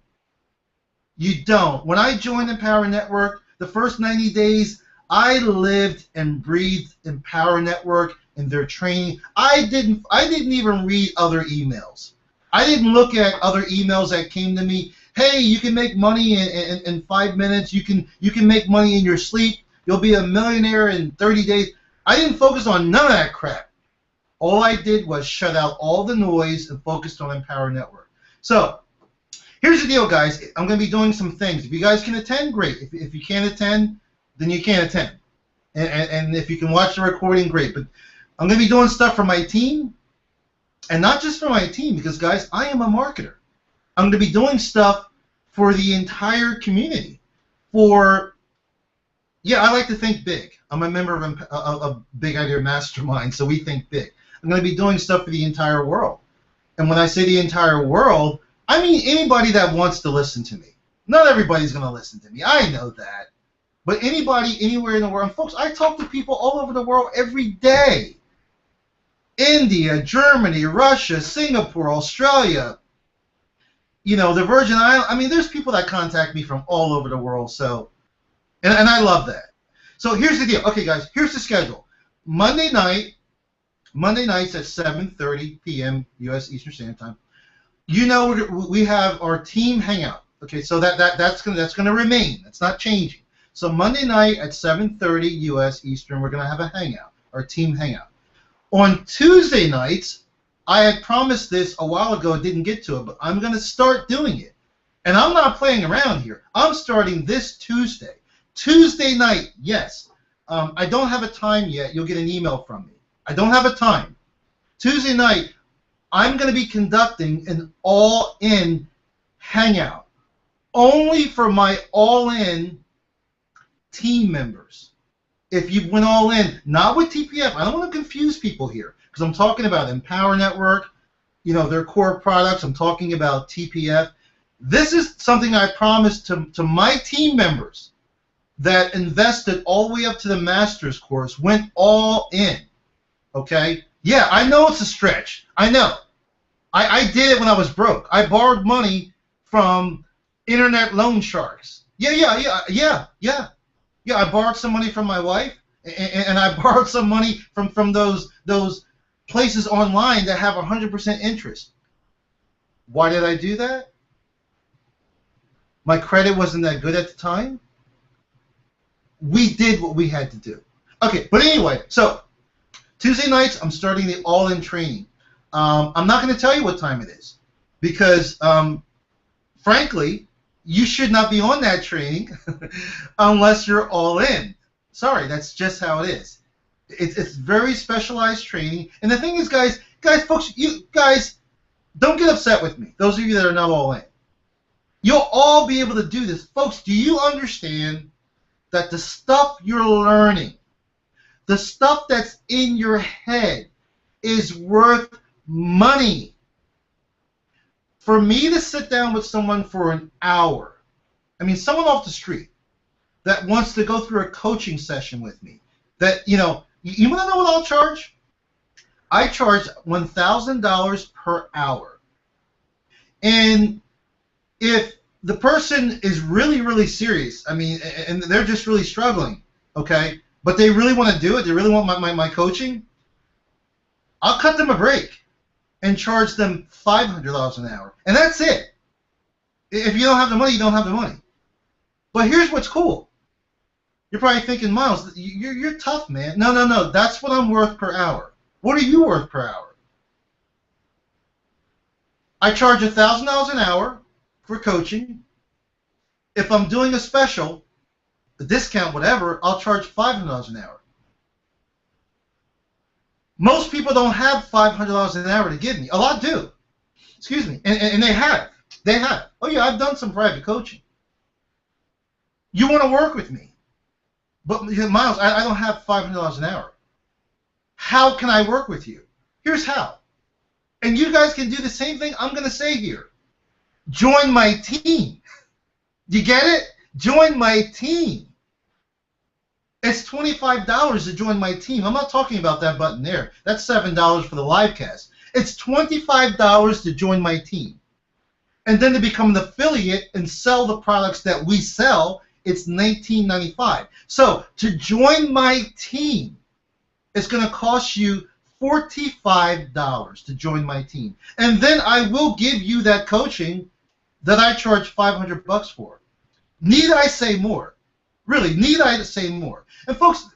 You don't. When I joined Empower Network, the first 90 days, I lived and breathed Empower Network and their training. I didn't even read other emails. I didn't look at other emails that came to me. Hey, you can make money in 5 minutes. You can make money in your sleep. You'll be a millionaire in 30 days. I didn't focus on none of that crap. All I did was shut out all the noise and focused on Empower Network. So here's the deal, guys. I'm going to be doing some things. If you guys can attend, great. If you can't attend, then you can't attend. And if you can watch the recording, great. But I'm going to be doing stuff for my team, and not just for my team, because, guys, I am a marketer. I'm going to be doing stuff for the entire community. Yeah, I like to think big. I'm a member of a Big Idea Mastermind, so we think big. I'm going to be doing stuff for the entire world. And when I say the entire world, I mean anybody that wants to listen to me. Not everybody's going to listen to me. I know that. But anybody, anywhere in the world. And folks, I talk to people all over the world every day. India, Germany, Russia, Singapore, Australia, the Virgin Islands. I mean, there's people that contact me from all over the world. So, and I love that. So here's the deal. Okay, guys, here's the schedule. Monday nights at 7:30 p.m. U.S. Eastern Standard Time. We have our team hangout. Okay, so that's gonna remain. That's not changing. So Monday night at 7:30 U.S. Eastern, we're gonna have a hangout, our team hangout. On Tuesday nights, I had promised this a while ago, didn't get to it, but I'm gonna start doing it. And I'm not playing around here. I'm starting this Tuesday. Tuesday night, yes. I don't have a time yet. You'll get an email from me. I don't have a time. Tuesday night, I'm going to be conducting an all-in hangout. Only for my all-in team members. If you went all in, not with TPF. I don't want to confuse people here, because I'm talking about Empower Network, their core products. I'm talking about TPF. This is something I promised to my team members that invested all the way up to the master's course, went all in. Okay? Yeah, I know it's a stretch. I know. I did it when I was broke. I borrowed money from internet loan sharks. Yeah. I borrowed some money from my wife, and I borrowed some money from those places online that have 100% interest. Why did I do that? My credit wasn't that good at the time. We did what we had to do. Okay, but anyway, so Tuesday nights, I'm starting the all-in training. I'm not going to tell you what time it is, because, frankly, you should not be on that training unless you're all in. Sorry, that's just how it is. It's very specialized training. And the thing is, guys, folks, you guys, Don't get upset with me, those of you that are not all in. You'll all be able to do this. Folks, do you understand that the stuff you're learning, the stuff that's in your head, is worth money? For me to sit down with someone for an hour, I mean, someone off the street that wants to go through a coaching session with me, that, you want to know what I'll charge? I charge $1,000 per hour. And if the person is really, really serious, I mean, and they're just really struggling, okay, but they really want to do it, they really want my coaching, I'll cut them a break and charge them $500 an hour. And that's it. If you don't have the money, you don't have the money. But here's what's cool. You're probably thinking, Miles, you're tough, man. No. That's what I'm worth per hour. What are you worth per hour? I charge $1,000 an hour for coaching. If I'm doing a special, a discount, whatever, I'll charge $500 an hour. Most people don't have $500 an hour to give me. A lot do. Excuse me. And they have. They have. Oh, yeah, I've done some private coaching. You want to work with me. But, Miles, I don't have $500 an hour. How can I work with you? Here's how. And you guys can do the same thing I'm going to say here. Join my team. You get it? Join my team. It's $25 to join my team. I'm not talking about that button there. That's $7 for the live cast. It's $25 to join my team. And then to become an affiliate and sell the products that we sell, it's $19.95. So to join my team, it's going to cost you $45 to join my team. And then I will give you that coaching that I charge $500 for. Need I say more? Really, need I say more? And folks,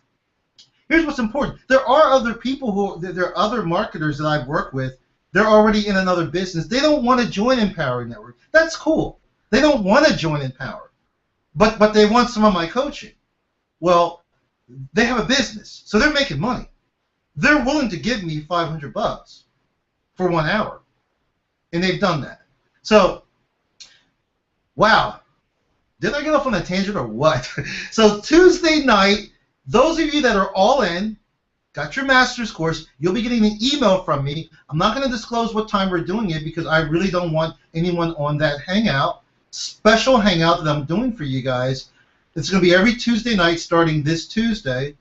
here's what's important. There are other people there are other marketers that I've worked with. They're already in another business. They don't want to join Empower Network. That's cool. They don't want to join Empower. But they want some of my coaching. Well, they have a business, so they're making money. They're willing to give me $500 for 1 hour. And they've done that. So, wow. Did I get off on a tangent or what? So Tuesday night, those of you that are all in, got your master's course, you'll be getting an email from me. I'm not going to disclose what time we're doing it because I really don't want anyone on that Hangout, special Hangout that I'm doing for you guys. It's going to be every Tuesday night starting this Tuesday.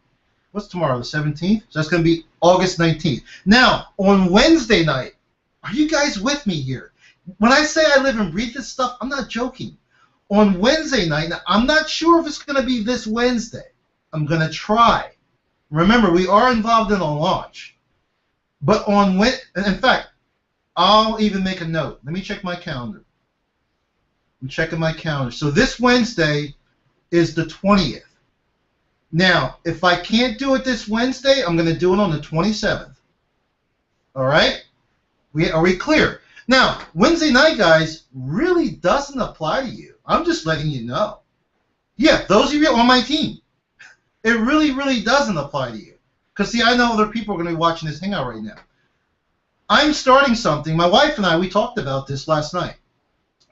What's tomorrow, the 17th? So that's going to be August 19th. Now, on Wednesday night, are you guys with me here? When I say I live and breathe this stuff, I'm not joking. On Wednesday night, now, I'm not sure if it's going to be this Wednesday. I'm going to try. Remember, we are involved in a launch. But on Wednesday, in fact, I'll even make a note. Let me check my calendar. I'm checking my calendar. So this Wednesday is the 20th. Now, if I can't do it this Wednesday, I'm going to do it on the 27th. All right? Are we clear? Now, Wednesday night, guys, really doesn't apply to you. I'm just letting you know. Yeah, those of you on my team, it really, really doesn't apply to you. Because, see, I know other people are going to be watching this Hangout right now. I'm starting something. My wife and I, we talked about this last night.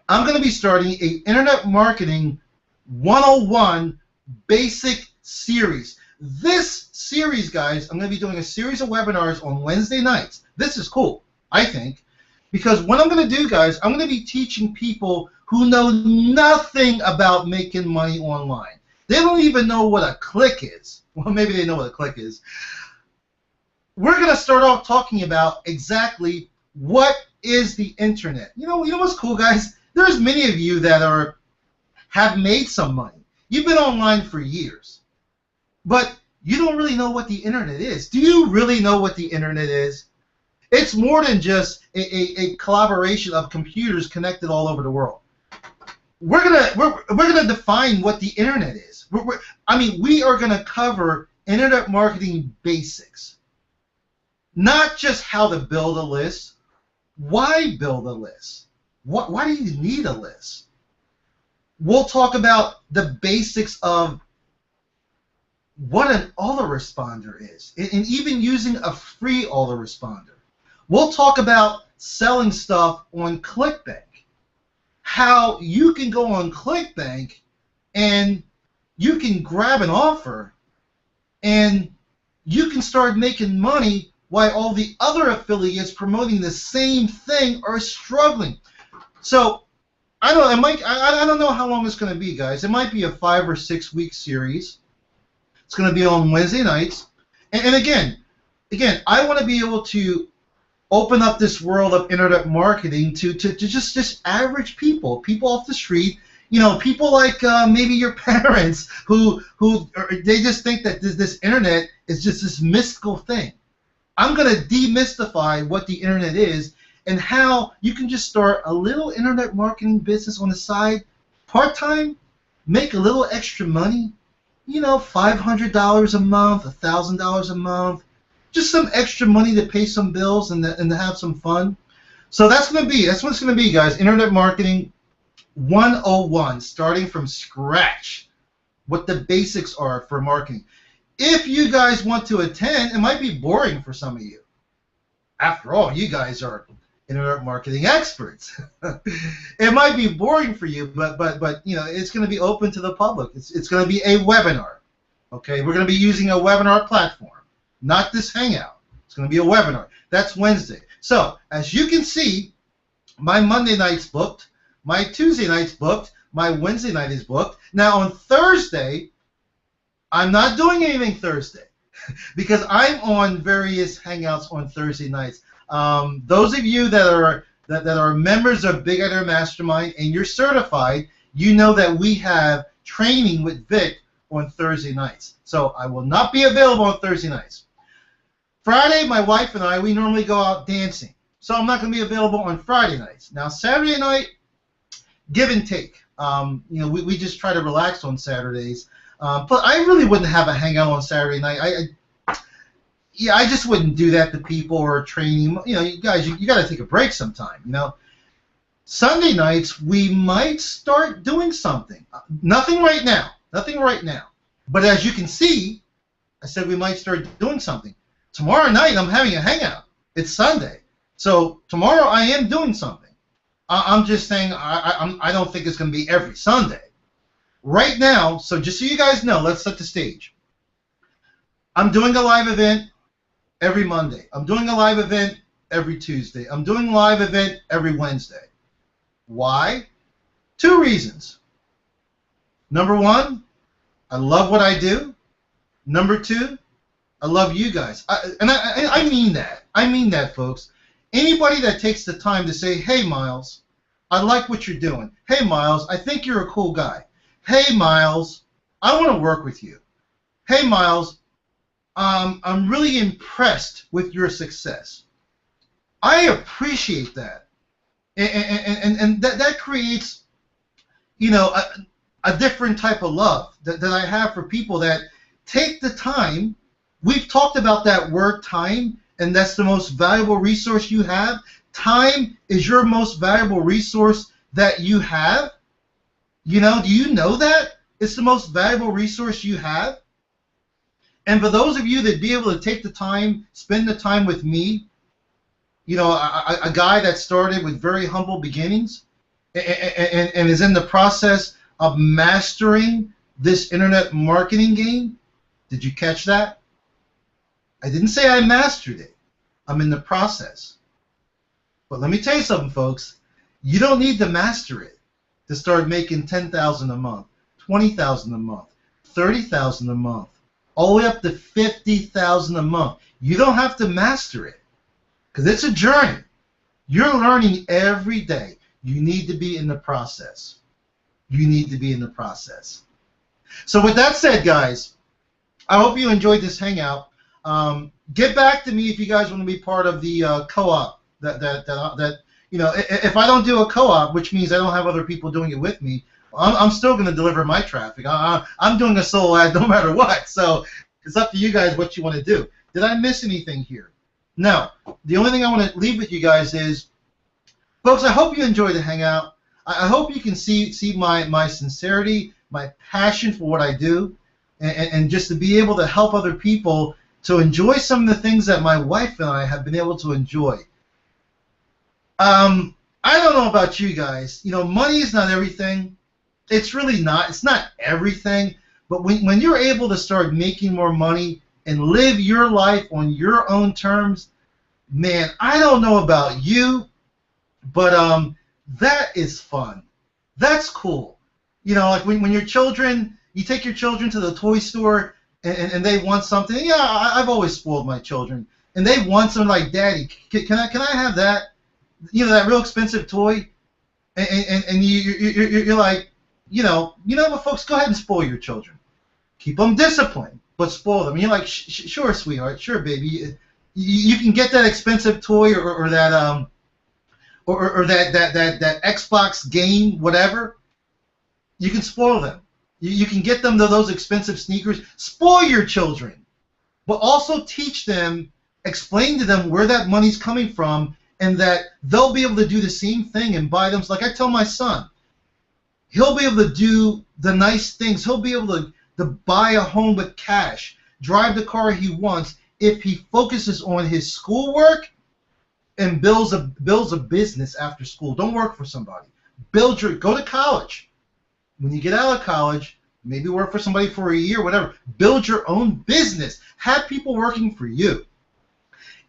I'm going to be starting an Internet Marketing 101 basic series. This series, guys, I'm going to be doing a series of webinars on Wednesday nights. This is cool, I think, because what I'm going to do, guys, I'm going to be teaching people who know nothing about making money online. They don't even know what a click is. Well, maybe they know what a click is. We're going to start off talking about exactly what is the internet. You know what's cool, guys? There's many of you that have made some money. You've been online for years, but you don't really know what the internet is. Do you really know what the internet is? It's more than just a collaboration of computers connected all over the world. We're gonna define what the internet is. We are gonna cover internet marketing basics, not just how to build a list. Why build a list? Why do you need a list? We'll talk about the basics of what an autoresponder is, and even using a free autoresponder. We'll talk about selling stuff on ClickBank. How you can go on ClickBank and you can grab an offer and you can start making money while all the other affiliates promoting the same thing are struggling. So I don't know how long it's going to be, guys. It might be a 5 or 6 week series. It's going to be on Wednesday nights. And again, I want to be able to open up this world of internet marketing to just average people off the street. People like maybe your parents who they just think that this internet is just this mystical thing. I'm going to demystify what the internet is and how you can just start a little internet marketing business on the side, part-time, make a little extra money, $500 a month, $1,000 a month, just some extra money to pay some bills and to have some fun. So that's what it's going to be, guys. Internet marketing 101, starting from scratch, what the basics are for marketing. If you guys want to attend, it might be boring for some of you. After all, you guys are internet marketing experts. It might be boring for you, but it's going to be open to the public. It's going to be a webinar. Okay, we're going to be using a webinar platform, not this Hangout. It's going to be a webinar. That's Wednesday. So as you can see, my Monday night's booked, my Tuesday night's booked, my Wednesday night is booked. Now on Thursday, I'm not doing anything Thursday because I'm on various Hangouts on Thursday nights. Those of you that are members of Big Idea Mastermind and you're certified, you know that we have training with Vic on Thursday nights. So I will not be available on Thursday nights. Friday, my wife and I, we normally go out dancing. So I'm not going to be available on Friday nights. Now Saturday night, give and take. We just try to relax on Saturdays. But I really wouldn't have a hangout on Saturday night. I just wouldn't do that to people or training. You guys, you got to take a break sometime. Sunday nights we might start doing something. Nothing right now. But as you can see, I said we might start doing something. Tomorrow night I'm having a hangout. It's Sunday, so tomorrow I am doing something. I'm just saying I don't think it's going to be every Sunday. Right now, so just so you guys know, let's set the stage. I'm doing a live event every Monday. I'm doing a live event every Tuesday. I'm doing a live event every Wednesday. Why? 2 reasons. Number 1, I love what I do. Number 2, I love you guys. I mean that. I mean that, folks. Anybody that takes the time to say, hey, Miles, I like what you're doing. Hey, Miles, I think you're a cool guy. Hey, Miles, I want to work with you. Hey, Miles, I'm really impressed with your success. I appreciate that. And that creates, a different type of love that I have for people that take the time. We've talked about that word time, and that's the most valuable resource you have. Time is your most valuable resource that you have. Do you know that? It's the most valuable resource you have. And for those of you that be able to take the time, spend the time with me, a guy that started with very humble beginnings and is in the process of mastering this internet marketing game. Did you catch that? I didn't say I mastered it. I'm in the process. But let me tell you something, folks. You don't need to master it to start making $10,000 a month, $20,000 a month, $30,000 a month, all the way up to $50,000 a month. You don't have to master it because it's a journey. You're learning every day. You need to be in the process. You need to be in the process. So with that said, guys, I hope you enjoyed this hangout. Get back to me if you guys want to be part of the co-op. If I don't do a co-op, which means I don't have other people doing it with me, I'm still going to deliver my traffic. I'm doing a solo ad no matter what. So it's up to you guys what you want to do. Did I miss anything here? No. The only thing I want to leave with you guys is, folks, I hope you enjoyed the hangout. I hope you can see my sincerity, my passion for what I do, and just to be able to help other people to enjoy some of the things that my wife and I have been able to enjoy. I don't know about you guys. You know, money is not everything. It's really not. It's not everything. But when you're able to start making more money and live your life on your own terms, man, I don't know about you, but that is fun. That's cool. You know, like when your children, you take your children to the toy store and they want something. Yeah, I've always spoiled my children, and they want something like, Daddy, can I have that? You know, that real expensive toy, and you're like, but folks, go ahead and spoil your children. Keep them disciplined, but spoil them. And you're like, sure, sweetheart, sure, baby. You can get that expensive toy or that or that Xbox game, whatever. You can spoil them. You can get them those expensive sneakers. Spoil your children, but also teach them, explain to them where that money's coming from, and that they'll be able to do the same thing and buy them. Like I tell my son, he'll be able to do the nice things. He'll be able to buy a home with cash, drive the car he wants if he focuses on his schoolwork and builds a business after school. Don't work for somebody. Go to college. When you get out of college, maybe work for somebody for a year, whatever. Build your own business. Have people working for you.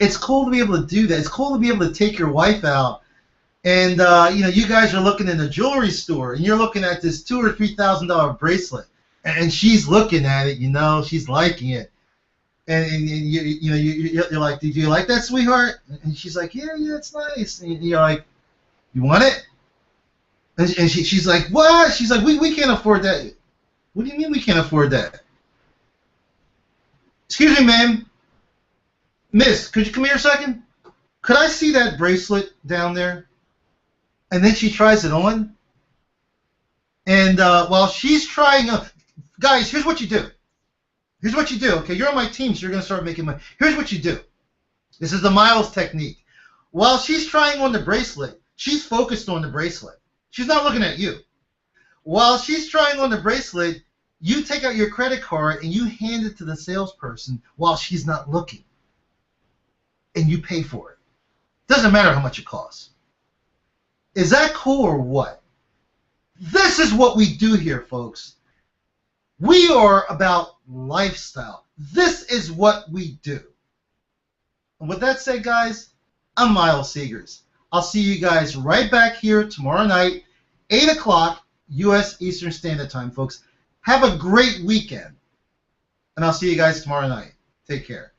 It's cool to be able to do that. It's cool to be able to take your wife out, and you guys are looking in a jewelry store, and you're looking at this $2,000 or $3,000 bracelet, and she's looking at it. She's liking it, and you're like, "Did you like that, sweetheart?" And she's like, "Yeah, it's nice." And you're like, "You want it?" And she's like, "What?" She's like, "We can't afford that." What do you mean we can't afford that? Excuse me, ma'am. Miss, could you come here a second? Could I see that bracelet down there? And then she tries it on. And while she's trying guys, here's what you do. Here's what you do. Okay, you're on my team, so you're going to start making money. Here's what you do. This is the Miles technique. While she's trying on the bracelet, she's focused on the bracelet. She's not looking at you. While she's trying on the bracelet, you take out your credit card and you hand it to the salesperson while she's not looking. And you pay for it. Doesn't matter how much it costs. Is that cool or what? This is what we do here, folks. We are about lifestyle. This is what we do. And with that said, guys, I'm Miles Seegers. I'll see you guys right back here tomorrow night, 8 o'clock U.S. Eastern Standard Time, folks. Have a great weekend. And I'll see you guys tomorrow night. Take care.